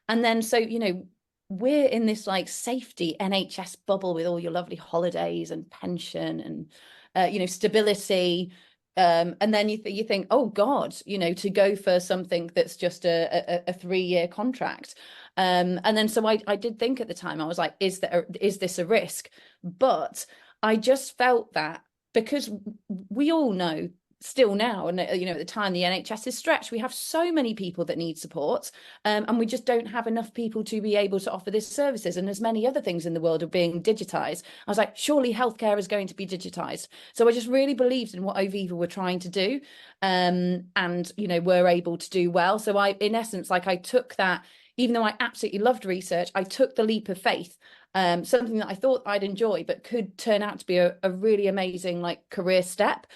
And then, so, you know, we're in this like safety NHS bubble with all your lovely holidays and pension and, you know, stability. And then you think, oh God, you know, to go for something that's just a 3-year contract. And then so I did think at the time, I was like, is this a risk? But I just felt that because we all know still now, and you know, at the time the NHS is stretched, we have so many people that need support, and we just don't have enough people to be able to offer these services. And as many other things in the world are being digitized, I was like, surely healthcare is going to be digitized. So I just really believed in what Oviva were trying to do, and you know, were able to do well. So I, in essence, like I took that, even though I absolutely loved research, I took the leap of faith, something that I thought I'd enjoy, but could turn out to be a really amazing like career step.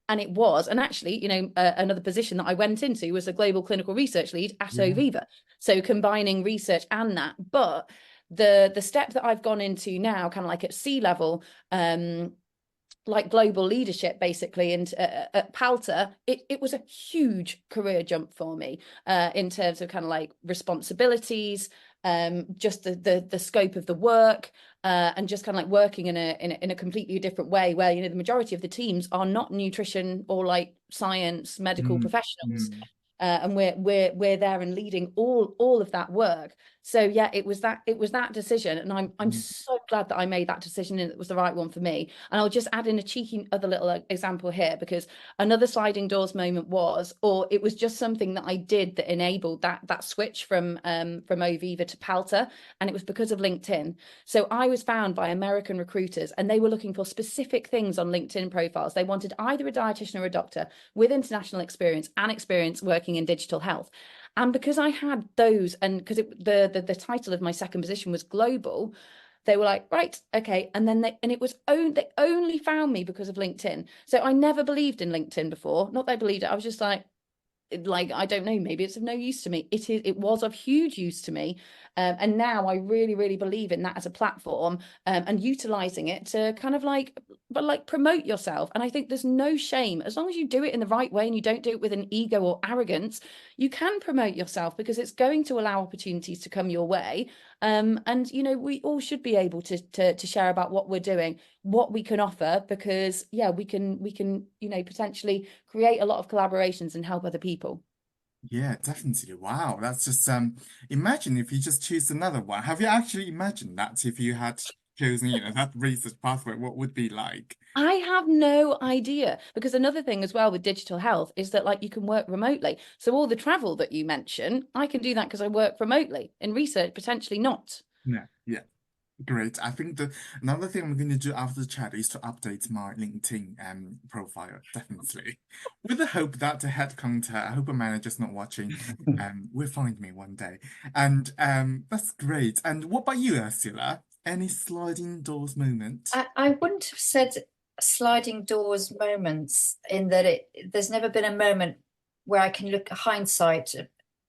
And it was, and actually, you know, another position that I went into was a global clinical research lead at Oviva. So combining research and that, but the step that I've gone into now, kind of like at C-level, like global leadership basically, and at Palter, it was a huge career jump for me, in terms of kind of like responsibilities, just the scope of the work, and just kind of like working in a completely different way, where, you know, the majority of the teams are not nutrition or like science medical professionals, and we're there and leading all of that work. So yeah, it was that decision, and I'm so glad that I made that decision and it was the right one for me. And I'll just add in a cheeky other little example here, because another sliding doors moment was, or it was just something that I did that enabled that switch from Oviva to Palter, and it was because of LinkedIn. So I was found by American recruiters, and they were looking for specific things on LinkedIn profiles. They wanted either a dietitian or a doctor with international experience and experience working in digital health. And because I had those, and because the title of my second position was global, they were like, right, okay. And then they only found me because of LinkedIn. So I never believed in LinkedIn before. Not that I believed it. I was just like, I don't know, maybe it's of no use to me. It was of huge use to me, and now I really believe in that as a platform, and utilizing it to kind of like promote yourself. And I think there's no shame, as long as you do it in the right way and you don't do it with an ego or arrogance, you can promote yourself, because it's going to allow opportunities to come your way. And you know, we all should be able to share about what we're doing, what we can offer, because yeah, we can, you know, potentially create a lot of collaborations and help other people. Yeah, definitely. Wow, that's just imagine if you just choose another one. Have you actually imagined that if you had chosen, you know, that research pathway, what would be like? I have no idea, because another thing as well with digital health is that like you can work remotely. So all the travel that you mention, I can do that because I work remotely. In research, potentially not. Yeah, yeah. Great. I think the another thing I'm going to do after the chat is to update my LinkedIn profile, definitely. With the hope that the headhunter, I hope a manager's not watching, will find me one day. And that's great. And what about you, Ursula? Any sliding doors moment? I wouldn't have said sliding doors moments, in that there's never been a moment where I can look at hindsight,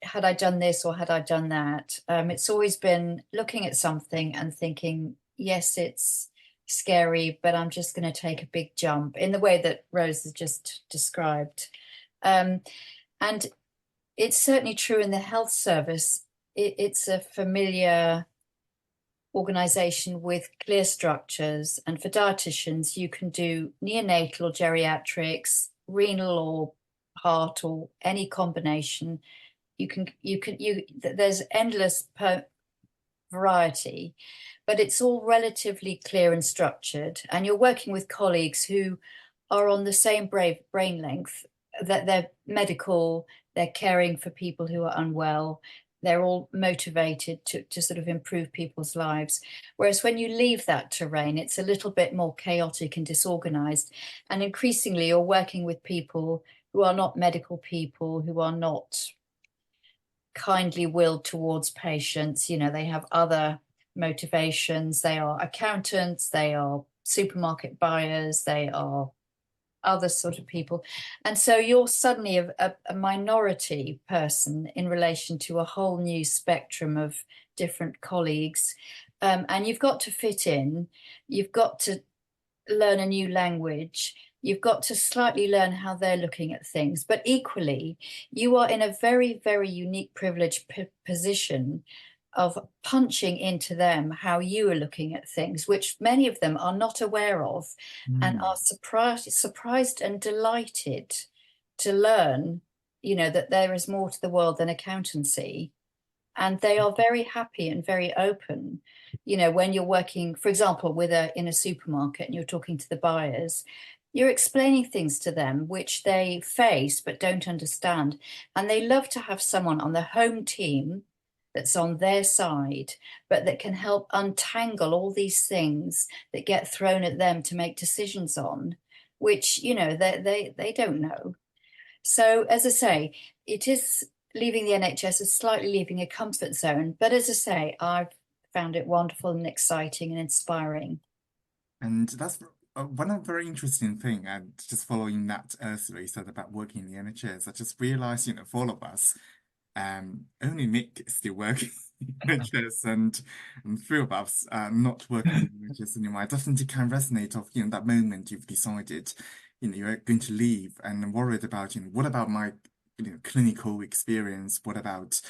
had I done this or had I done that. It's always been looking at something and thinking, yes, it's scary, but I'm just going to take a big jump, in the way that Rose has just described. And it's certainly true in the health service. It's a familiar organization with clear structures, and for dietitians you can do neonatal or geriatrics, renal or heart, or any combination. There's endless variety, but it's all relatively clear and structured, and you're working with colleagues who are on the same brain length, that they're medical, they're caring for people who are unwell, they're all motivated to sort of improve people's lives. Whereas when you leave that terrain, it's a little bit more chaotic and disorganized. And increasingly, you're working with people who are not medical people, who are not kindly willed towards patients. You know, they have other motivations. They are accountants, they are supermarket buyers, they are other sort of people. And so you're suddenly a minority person in relation to a whole new spectrum of different colleagues. And you've got to fit in, you've got to learn a new language, you've got to slightly learn how they're looking at things. But equally, you are in a very, very unique, privileged position of punching into them how you are looking at things, which many of them are not aware of, and are surprised and delighted to learn, you know, that there is more to the world than accountancy. And they are very happy and very open. You know, when you're working, for example, in a supermarket and you're talking to the buyers, you're explaining things to them which they face but don't understand. And they love to have someone on the home team that's on their side, but that can help untangle all these things that get thrown at them to make decisions on, which, you know, they don't know. So, as I say, it is leaving the NHS is slightly leaving a comfort zone. But as I say, I've found it wonderful and exciting and inspiring. And that's one very interesting thing. And just following that, Ursula, you said about working in the NHS, I just realized, you know, for all of us, only Nick is still working in the NHS, and few of us are not working in the NHS anymore. I definitely can resonate of, you know, that moment you've decided, you know, you're going to leave and worried about, you know, what about my, you know, clinical experience? What about,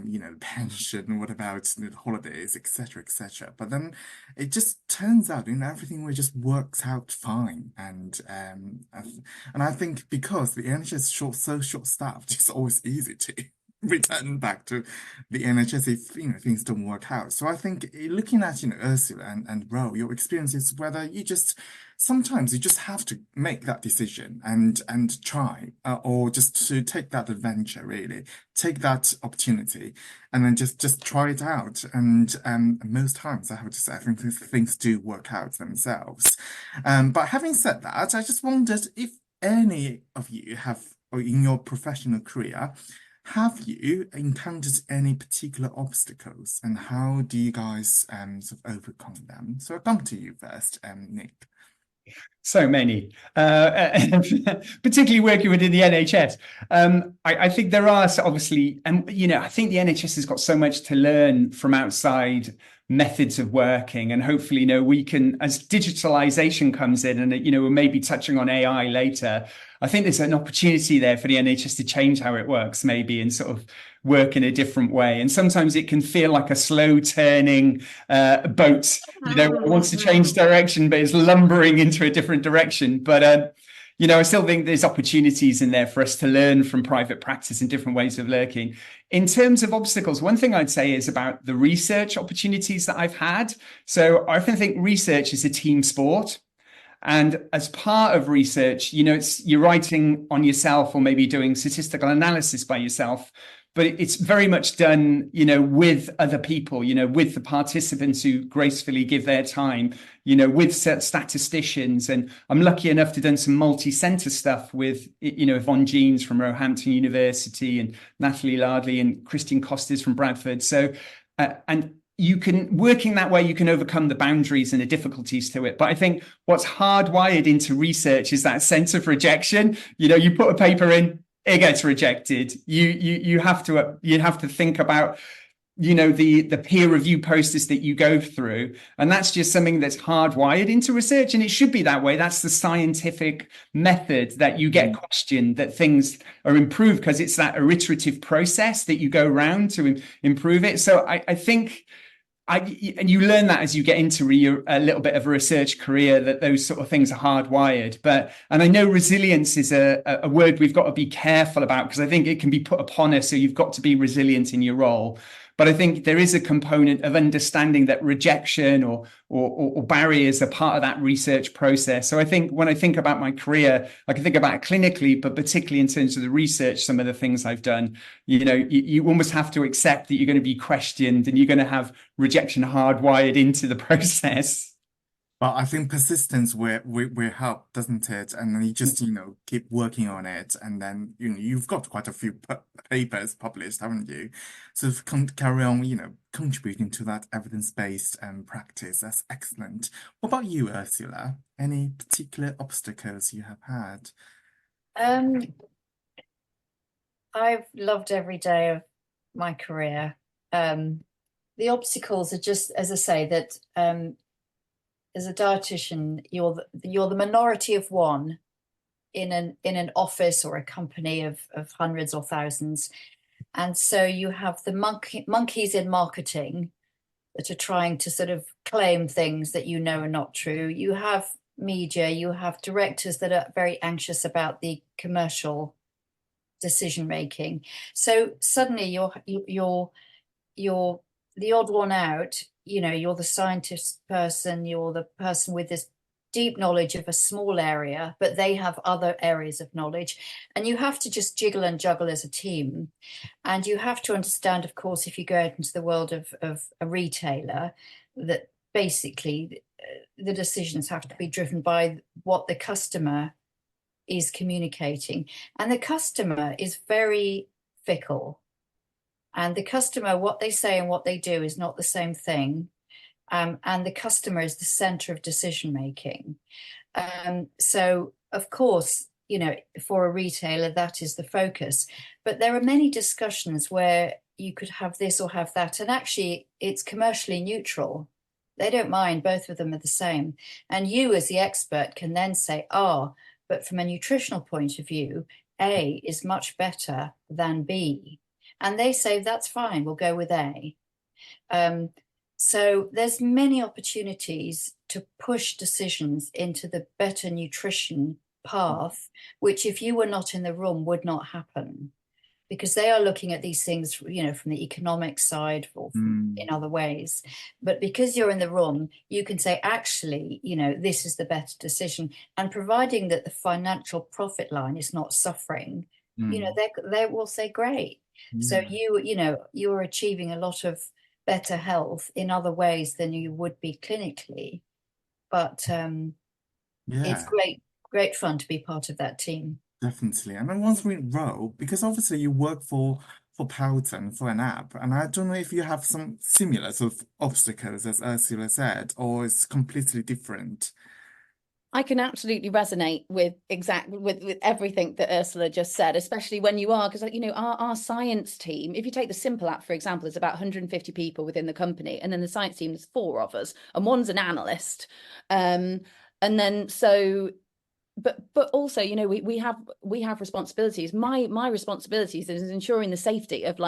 you know, pension? What about, you know, holidays, etc., etc. But then it just turns out, you know, everything just works out fine. And I think because the NHS is so short-staffed, it's always easy to return back to the NHS if, you know, things don't work out. So I think looking at, you know, Ursula and Ro, your experiences, whether you just sometimes you just have to make that decision and try, or just to take that adventure, really take that opportunity, and then just try it out. And most times I have to say, I think things do work out themselves. But having said that, I just wondered if any of you have, or in your professional career, have you encountered any particular obstacles, and how do you guys sort of overcome them? So I'll come to you first, Nick. So many, particularly working within the NHS. I think there are obviously, and you know, I think the NHS has got so much to learn from outside methods of working, and hopefully, you know, we can, as digitalization comes in, and you know, we're maybe touching on AI later. I think there's an opportunity there for the NHS to change how it works, maybe, and sort of work in a different way. And sometimes it can feel like a slow turning boat, you know, it wants to change direction, but it's lumbering into a different direction. But you know, I still think there's opportunities in there for us to learn from private practice and different ways of working. In terms of obstacles, one thing I'd say is about the research opportunities that I've had. So I often think research is a team sport. And as part of research, you know, you're writing on yourself or maybe doing statistical analysis by yourself, but it's very much done, you know, with other people, you know, with the participants who gracefully give their time, you know, with statisticians. And I'm lucky enough to have done some multi-center stuff with, you know, Yvonne Jeans from Roehampton University and Natalie Lardley and Christine Costes from Bradford. So, and you can, working that way, you can overcome the boundaries and the difficulties to it. But I think what's hardwired into research is that sense of rejection. You know, you put a paper in, it gets rejected. You have to think about, you know, the peer review process that you go through, and that's just something that's hardwired into research, and it should be that way. That's the scientific method, that you get questioned, that things are improved because it's that iterative process that you go around to improve it. So I think. And you learn that as you get into a little bit of a research career, that those sort of things are hardwired. And I know resilience is a word we've got to be careful about, because I think it can be put upon us. So you've got to be resilient in your role. But I think there is a component of understanding that rejection or barriers are part of that research process. So I think when I think about my career, I can think about it clinically, but particularly in terms of the research, some of the things I've done, you almost have to accept that you're going to be questioned and you're going to have rejection hardwired into the process. But I think persistence will help, doesn't it? And then you just, keep working on it. And then, you've got quite a few papers published, haven't you? So if you can carry on, contributing to that evidence-based practice, that's excellent. What about you, Ursula? Any particular obstacles you have had? I've loved every day of my career. The obstacles are just, as I say, that as a dietitian, you're the minority of one in an office or a company of hundreds or thousands, and so you have the monkeys in marketing that are trying to sort of claim things that are not true. You have media, you have directors that are very anxious about the commercial decision making. So suddenly you're the odd one out. You're the scientist person, you're the person with this deep knowledge of a small area, but they have other areas of knowledge, and you have to just jiggle and juggle as a team. And you have to understand, of course, if you go out into the world of a retailer, that basically the decisions have to be driven by what the customer is communicating, and the customer is very fickle. And the customer, what they say and what they do is not the same thing. And the customer is the center of decision making. So, of course, for a retailer, that is the focus. But there are many discussions where you could have this or have that. And actually, it's commercially neutral. They don't mind. Both of them are the same. And you, as the expert, can then say, but from a nutritional point of view, A is much better than B. And they say, that's fine, we'll go with A. So there's many opportunities to push decisions into the better nutrition path, which if you were not in the room would not happen, because they are looking at these things, from the economic side or in other ways. But because you're in the room, you can say, actually, this is the better decision. And providing that the financial profit line is not suffering, they will say, great. So you're achieving a lot of better health in other ways than you would be clinically. But it's great fun to be part of that team. Definitely. And then once we roll, because obviously you work for Peloton, for an app, and I don't know if you have some similar sort of obstacles, as Ursula said, or it's completely different. I can absolutely resonate with everything that Ursula just said, especially when you are, because our science team, if you take the Simple app, for example, there's about 150 people within the company, and then the science team, there's 4 of us, and one's an analyst. And then but also, we have responsibilities. My responsibilities is ensuring the safety of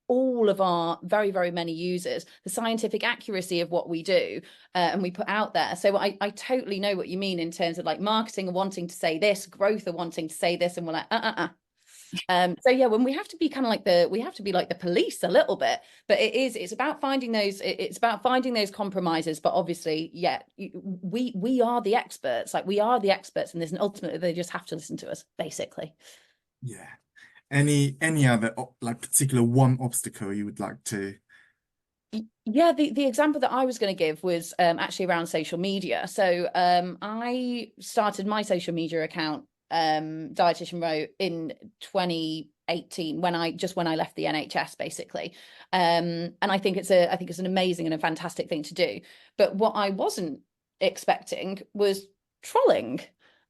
all of our very, very many users, the scientific accuracy of what we do and we put out there. So I totally know what you mean in terms of marketing and wanting to say this, growth and wanting to say this, and we're so yeah, when we have to be kind of we have to be like the police a little bit, but it's about finding those compromises. But obviously, we are the experts, we are the experts in this, and ultimately they just have to listen to us, basically. Yeah. Any other particular one obstacle you would like to? Yeah, the example that I was going to give was actually around social media. So I started my social media account, Dietitian Row, in 2018 when I left the NHS, basically. And I think it's an amazing and a fantastic thing to do. But what I wasn't expecting was trolling.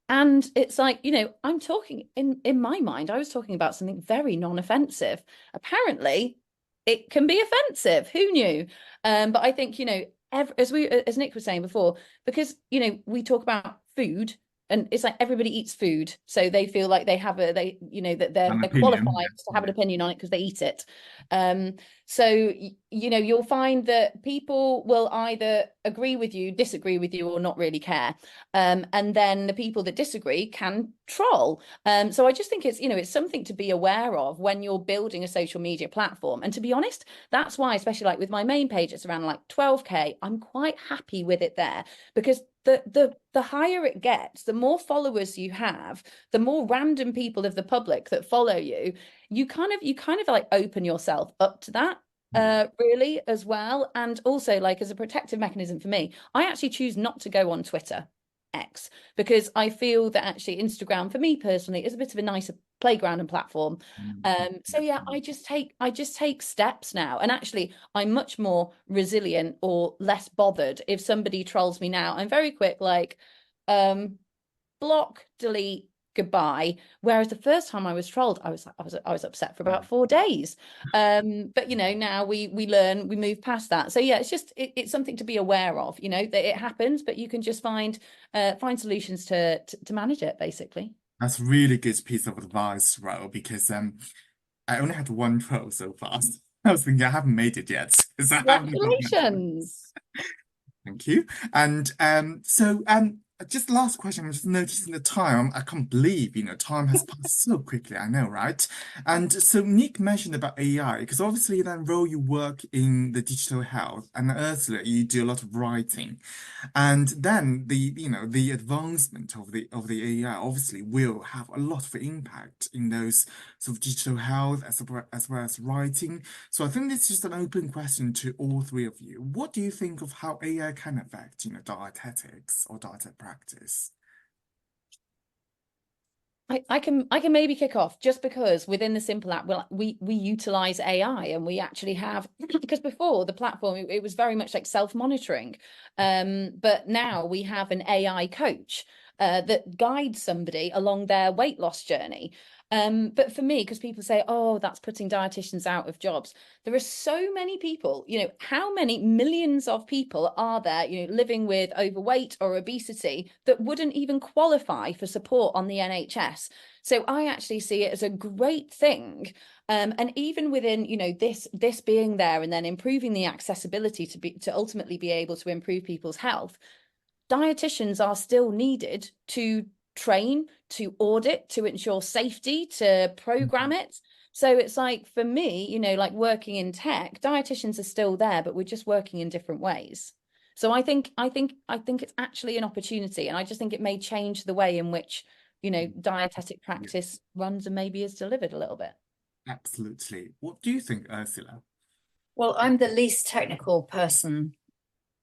And it's I'm talking in my mind, I was talking about something very non-offensive. Apparently, it can be offensive. Who knew? But I think, as Nick was saying before, because, we talk about food and it's like everybody eats food, so they feel like they have a that they're An qualified opinion. to have an opinion on it because they eat it. So you'll find that people will either agree with you, disagree with you, or not really care. And then the people that disagree can troll. So I just think it's something to be aware of when you're building a social media platform. And to be honest, that's why, especially like with my main page, it's around like 12K. I'm quite happy with it there, because the higher it gets, the more followers you have, the more random people of the public that follow you, you kind of like open yourself up to that really as well. And also, like, as a protective mechanism for me, I actually choose not to go on Twitter X, because I feel that actually Instagram for me personally is a bit of a nicer playground and platform. So yeah, I just take steps now, and actually I'm much more resilient or less bothered if somebody trolls me now. I'm very quick, like block, delete, goodbye. Whereas the first time I was trolled, I was upset for about 4 days. But now we learn, we move past that. So yeah, it's something to be aware of, that it happens, but you can just find solutions to manage it, basically. That's really good piece of advice, Ro, because I only had one troll so far. I was thinking I haven't made it yet because I haven't got much. Congratulations. Thank you. And just last question, I'm just noticing the time. I can't believe, time has passed so quickly. I know, right? And so Nick mentioned about AI, because obviously then Ro, you work in the digital health, and Ursula, you do a lot of writing. And then the advancement of the AI obviously will have a lot of impact in those sort of digital health as well as writing. So I think this is just an open question to all three of you. What do you think of how AI can affect, dietetics or dietet practice? I can maybe kick off, just because within the Simple app we utilize AI, and we actually have because before the platform it was very much like self-monitoring, but now we have an AI coach that guides somebody along their weight loss journey. But for me, because people say, oh, that's putting dietitians out of jobs, there are so many people, how many millions of people are there, living with overweight or obesity that wouldn't even qualify for support on the NHS. So I actually see it as a great thing. And even within, this being there and then improving the accessibility to ultimately be able to improve people's health, dietitians are still needed to train, to audit, to ensure safety, to program it. So it's like, for me, like working in tech, dietitians are still there, but we're just working in different ways. So I think it's actually an opportunity, and I just think it may change the way in which, dietetic practice runs and maybe is delivered a little bit. Absolutely. What do you think, Ursula? Well, I'm the least technical person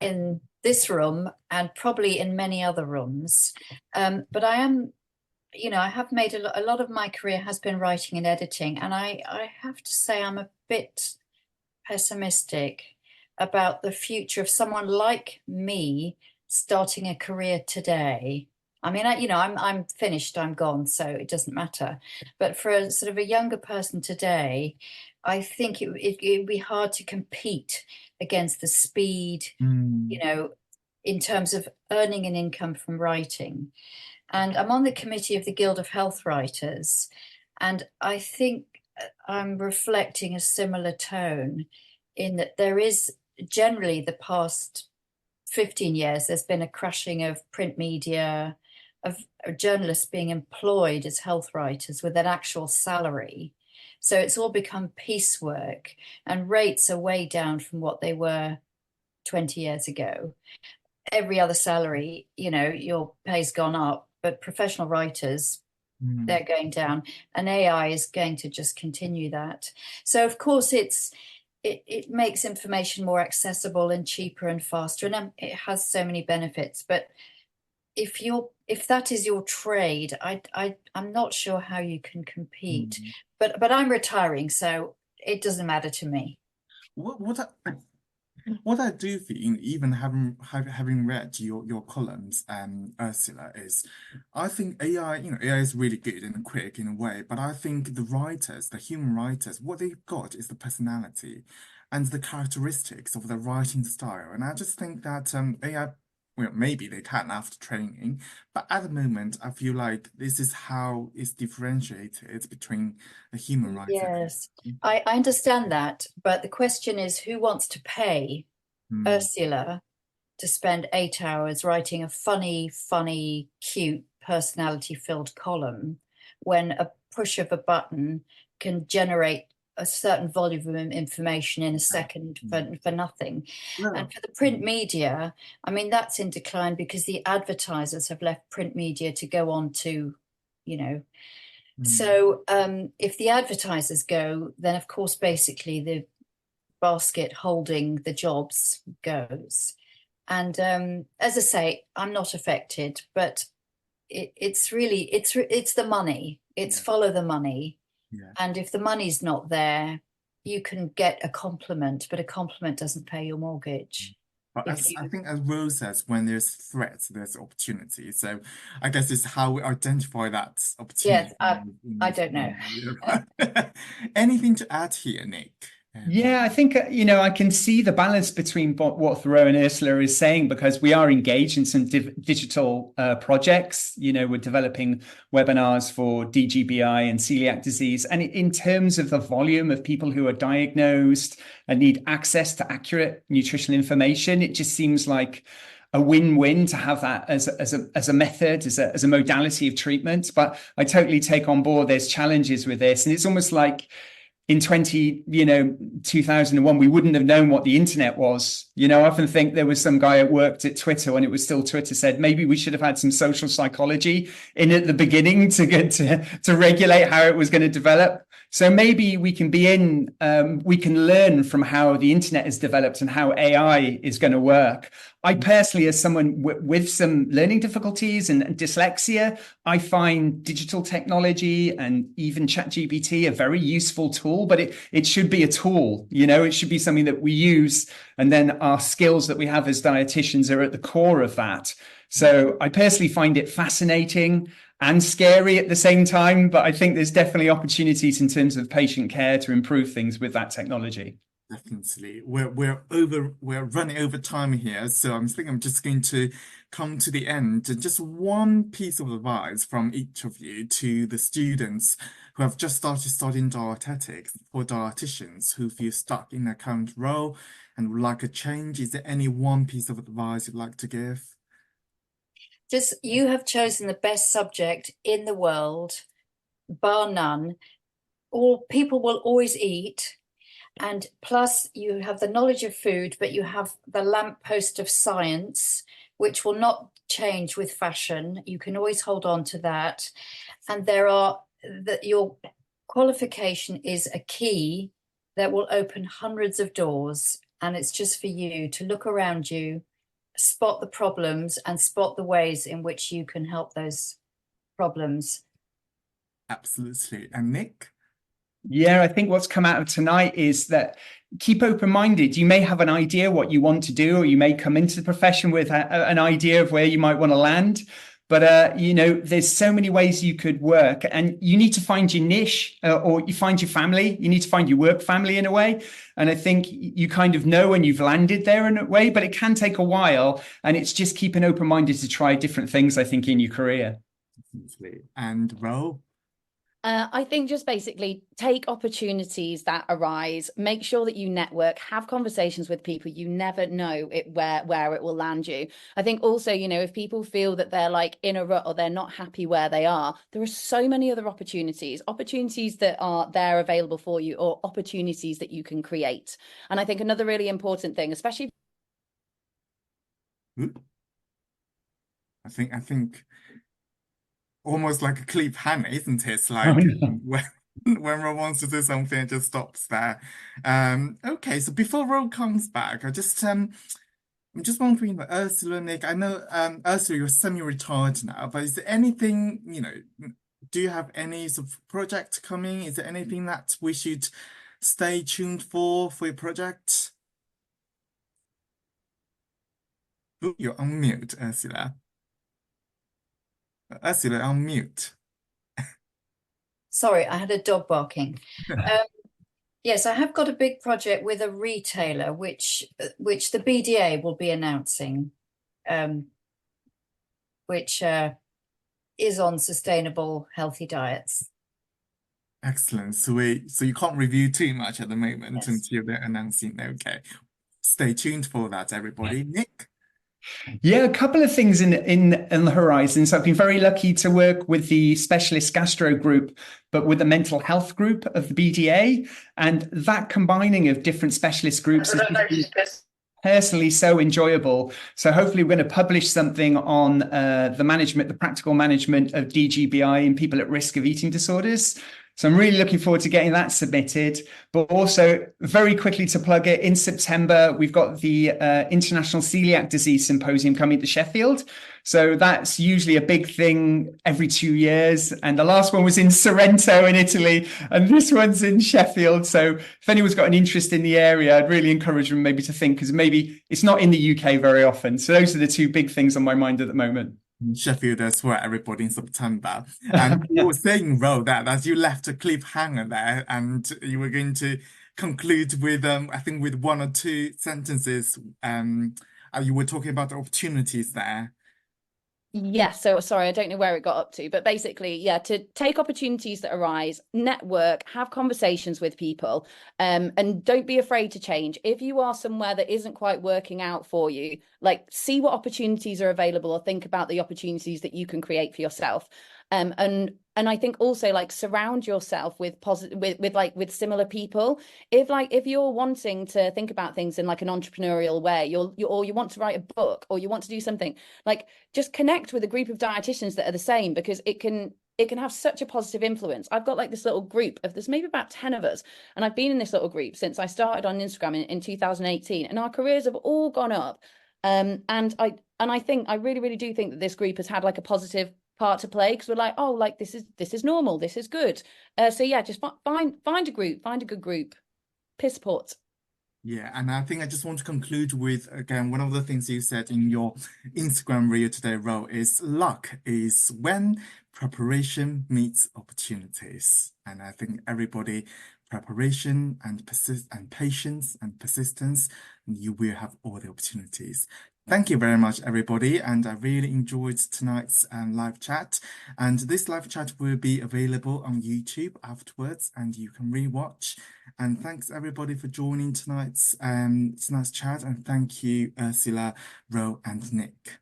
in this room and probably in many other rooms. But I am, I have made a lot of my career has been writing and editing. And I have to say I'm a bit pessimistic about the future of someone like me starting a career today. I mean, I'm finished, I'm gone, so it doesn't matter. But for a sort of a younger person today, I think it would be hard to compete against the speed, in terms of earning an income from writing. And I'm on the committee of the Guild of Health Writers, and I think I'm reflecting a similar tone in that there is generally the past 15 years, there's been a crushing of print media, of journalists being employed as health writers with an actual salary. So it's all become piecework, and rates are way down from what they were 20 years ago. Every other salary, your pay's gone up, but professional writers, they're going down, and AI is going to just continue that. So of course it makes information more accessible and cheaper and faster, and it has so many benefits. But if that is your trade, I'm not sure how you can compete. But I'm retiring, so it doesn't matter to me. What I do think, even having read your columns, Ursula, is I think AI, AI is really good and quick in a way, but I think the writers, the human writers, what they've got is the personality and the characteristics of their writing style. And I just think that AI well, maybe they can after training, but at the moment, I feel like this is how it's differentiated between the human rights and Yes, I understand that, but the question is, who wants to pay Ursula to spend 8 hours writing a funny, cute, personality-filled column when a push of a button can generate a certain volume of information in a second for nothing. No. And for the print media, I mean, that's in decline because the advertisers have left print media to go on to, you know. So if the advertisers go, then of course, basically the basket holding the jobs goes. And as I say, I'm not affected, but it's really, it's the money. It's follow the money. Yeah. And if the money's not there, you can get a compliment, but a compliment doesn't pay your mortgage. But If as you- I think as Rose says, when there's threats, there's opportunity. So I guess it's how we identify that opportunity. Yes, I don't know. Anything to add here, Nick? Yeah, I think, I can see the balance between what Thoreau and Ursula is saying, because we are engaged in some digital projects. We're developing webinars for DGBI and celiac disease. And in terms of the volume of people who are diagnosed and need access to accurate nutritional information, it just seems like a win-win to have that as a method, as a modality of treatment. But I totally take on board there's challenges with this. And it's almost like in 2001, we wouldn't have known what the internet was. I often think there was some guy who worked at Twitter when it was still Twitter, said maybe we should have had some social psychology in at the beginning to get to regulate how it was going to develop. So maybe we can we can learn from how the internet has developed and how AI is going to work. I personally, as someone with some learning difficulties and dyslexia, I find digital technology and even ChatGPT a very useful tool, but it should be a tool. It should be something that we use, and then our skills that we have as dietitians are at the core of that. So I personally find it fascinating and scary at the same time, but I think there's definitely opportunities in terms of patient care to improve things with that technology. Definitely. We're running over time here, so I'm just going to come to the end. And just one piece of advice from each of you to the students who have just started studying dietetics, for dietitians who feel stuck in their current role and would like a change. Is there any one piece of advice you'd like to give? Just, you have chosen the best subject in the world, bar none. All people will always eat. And plus you have the knowledge of food, but you have the lamppost of science, which will not change with fashion. You can always hold on to that. And your qualification is a key that will open hundreds of doors. And it's just for you to look around you, spot the problems and spot the ways in which you can help those problems. Absolutely. And Nick? Yeah, I think what's come out of tonight is that keep open-minded. You may have an idea what you want to do, or you may come into the profession with an idea of where you might want to land. But, there's so many ways you could work, and you need to find your niche, or you find your family. You need to find your work family in a way. And I think you kind of know when you've landed there in a way, but it can take a while. And it's just keeping open-minded to try different things, I think, in your career. Definitely. And Ro? I think just basically take opportunities that arise, make sure that you network, have conversations with people. You never know where it will land you. I think also, if people feel that they're like in a rut or they're not happy where they are, there are so many other opportunities that are there available for you, or opportunities that you can create. And I think another really important thing, especially I think almost like a cliffhanger, isn't it? It's like when Ro wants to do something, it just stops there. Okay, so before Ro comes back, I'm just wondering about Ursula, Nick. I know Ursula, you're semi-retired now, but is there anything, do you have any sort of project coming? Is there anything that we should stay tuned for your project? Ooh, you're on mute, Ursula. Ursula, on mute. Sorry, I had a dog barking. Yes, I have got a big project with a retailer, which the BDA will be announcing which is on sustainable, healthy diets. Excellent. So you can't review too much at the moment Yes. until they're announcing. Okay. Stay tuned for that, everybody. Nick? Yeah, a couple of things in the horizon. So I've been very lucky to work with the specialist gastro group, but with the mental health group of the BDA, and that combining of different specialist groups has been personally so enjoyable. So hopefully we're going to publish something on the practical management of DGBI in people at risk of eating disorders. So I'm really looking forward to getting that submitted. But also, very quickly to plug it, in September, we've got the International Celiac Disease Symposium coming to Sheffield. So that's usually a big thing every 2 years. And the last one was in Sorrento in Italy, and this one's in Sheffield. So if anyone's got an interest in the area, I'd really encourage them maybe to think, because maybe it's not in the UK very often. So those are the two big things on my mind at the moment. Sheffield as well, everybody, in September. And you were saying, Ro, that you left a cliffhanger there, and you were going to conclude with, I think, with one or two sentences. You were talking about the opportunities there. Yes, so sorry, I don't know where it got up to, but basically, yeah, to take opportunities that arise, network, have conversations with people, and don't be afraid to change. If you are somewhere that isn't quite working out for you, like see what opportunities are available, or think about the opportunities that you can create for yourself. And I think also, like, surround yourself with positive, with similar people. If you're wanting to think about things in like an entrepreneurial way, or you want to write a book, or you want to do something, like, just connect with a group of dietitians that are the same, because it can have such a positive influence. I've got like this little group of, there's maybe about 10 of us, and I've been in this little group since I started on Instagram in 2018, and our careers have all gone up. And I think, I really, really do think that this group has had like a positive part to play, because we're like, oh, like this is normal, this is good. So yeah, just find a group, find a good group, peer support. Yeah, and I think I just want to conclude with, again, one of the things you said in your Instagram reel today, Ro, is luck is when preparation meets opportunities. And I think everybody, preparation and patience and persistence, you will have all the opportunities. Thank you very much, everybody. And I really enjoyed tonight's live chat. And this live chat will be available on YouTube afterwards, and you can rewatch. And thanks everybody for joining tonight's chat. And thank you, Ursula, Ro, and Nick.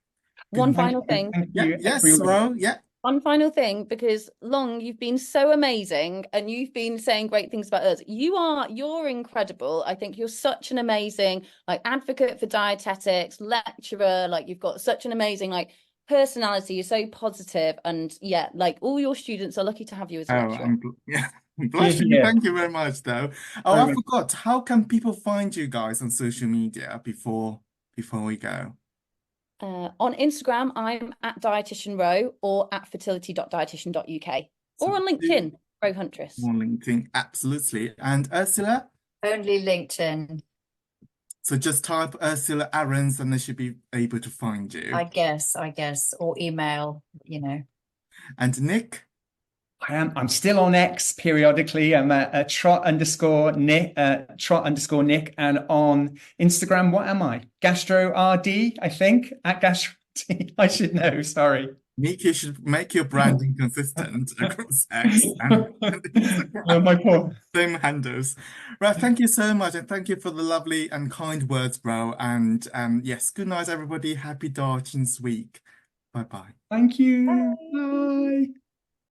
One final thing. Thank Yeah, you, yes, everyone. Ro, yeah. One final thing, because Long, you've been so amazing, and you've been saying great things about us. You're incredible. I think you're such an amazing, like, advocate for dietetics, lecturer. Like, you've got such an amazing, like, personality. You're so positive, and yeah, like, all your students are lucky to have you as a Oh, lecturer. yeah, I'm blushing. Yeah. Thank you very much, though. Oh, I forgot. How can people find you guys on social media before we go? On Instagram, I'm at Dietitian Row, or at fertility.dietitian.uk, So or on LinkedIn, Row Huntriss. on LinkedIn, absolutely. And Ursula? Only LinkedIn, So just type Ursula Arens and they should be able to find you. I guess, or email, And Nick? I'm still on X periodically. I'm at Trott_Nick, Trott_Nick, and on Instagram, what am I? GastroRD, I think, at Gastro. I should know. Sorry. Nick, you should make your branding consistent across X and Instagram. Oh, my poor. Same handles. Right, thank you so much, and thank you for the lovely and kind words, bro. And yes, good night, everybody. Happy Dietitians Week. Bye-bye. Thank you. Bye. Bye.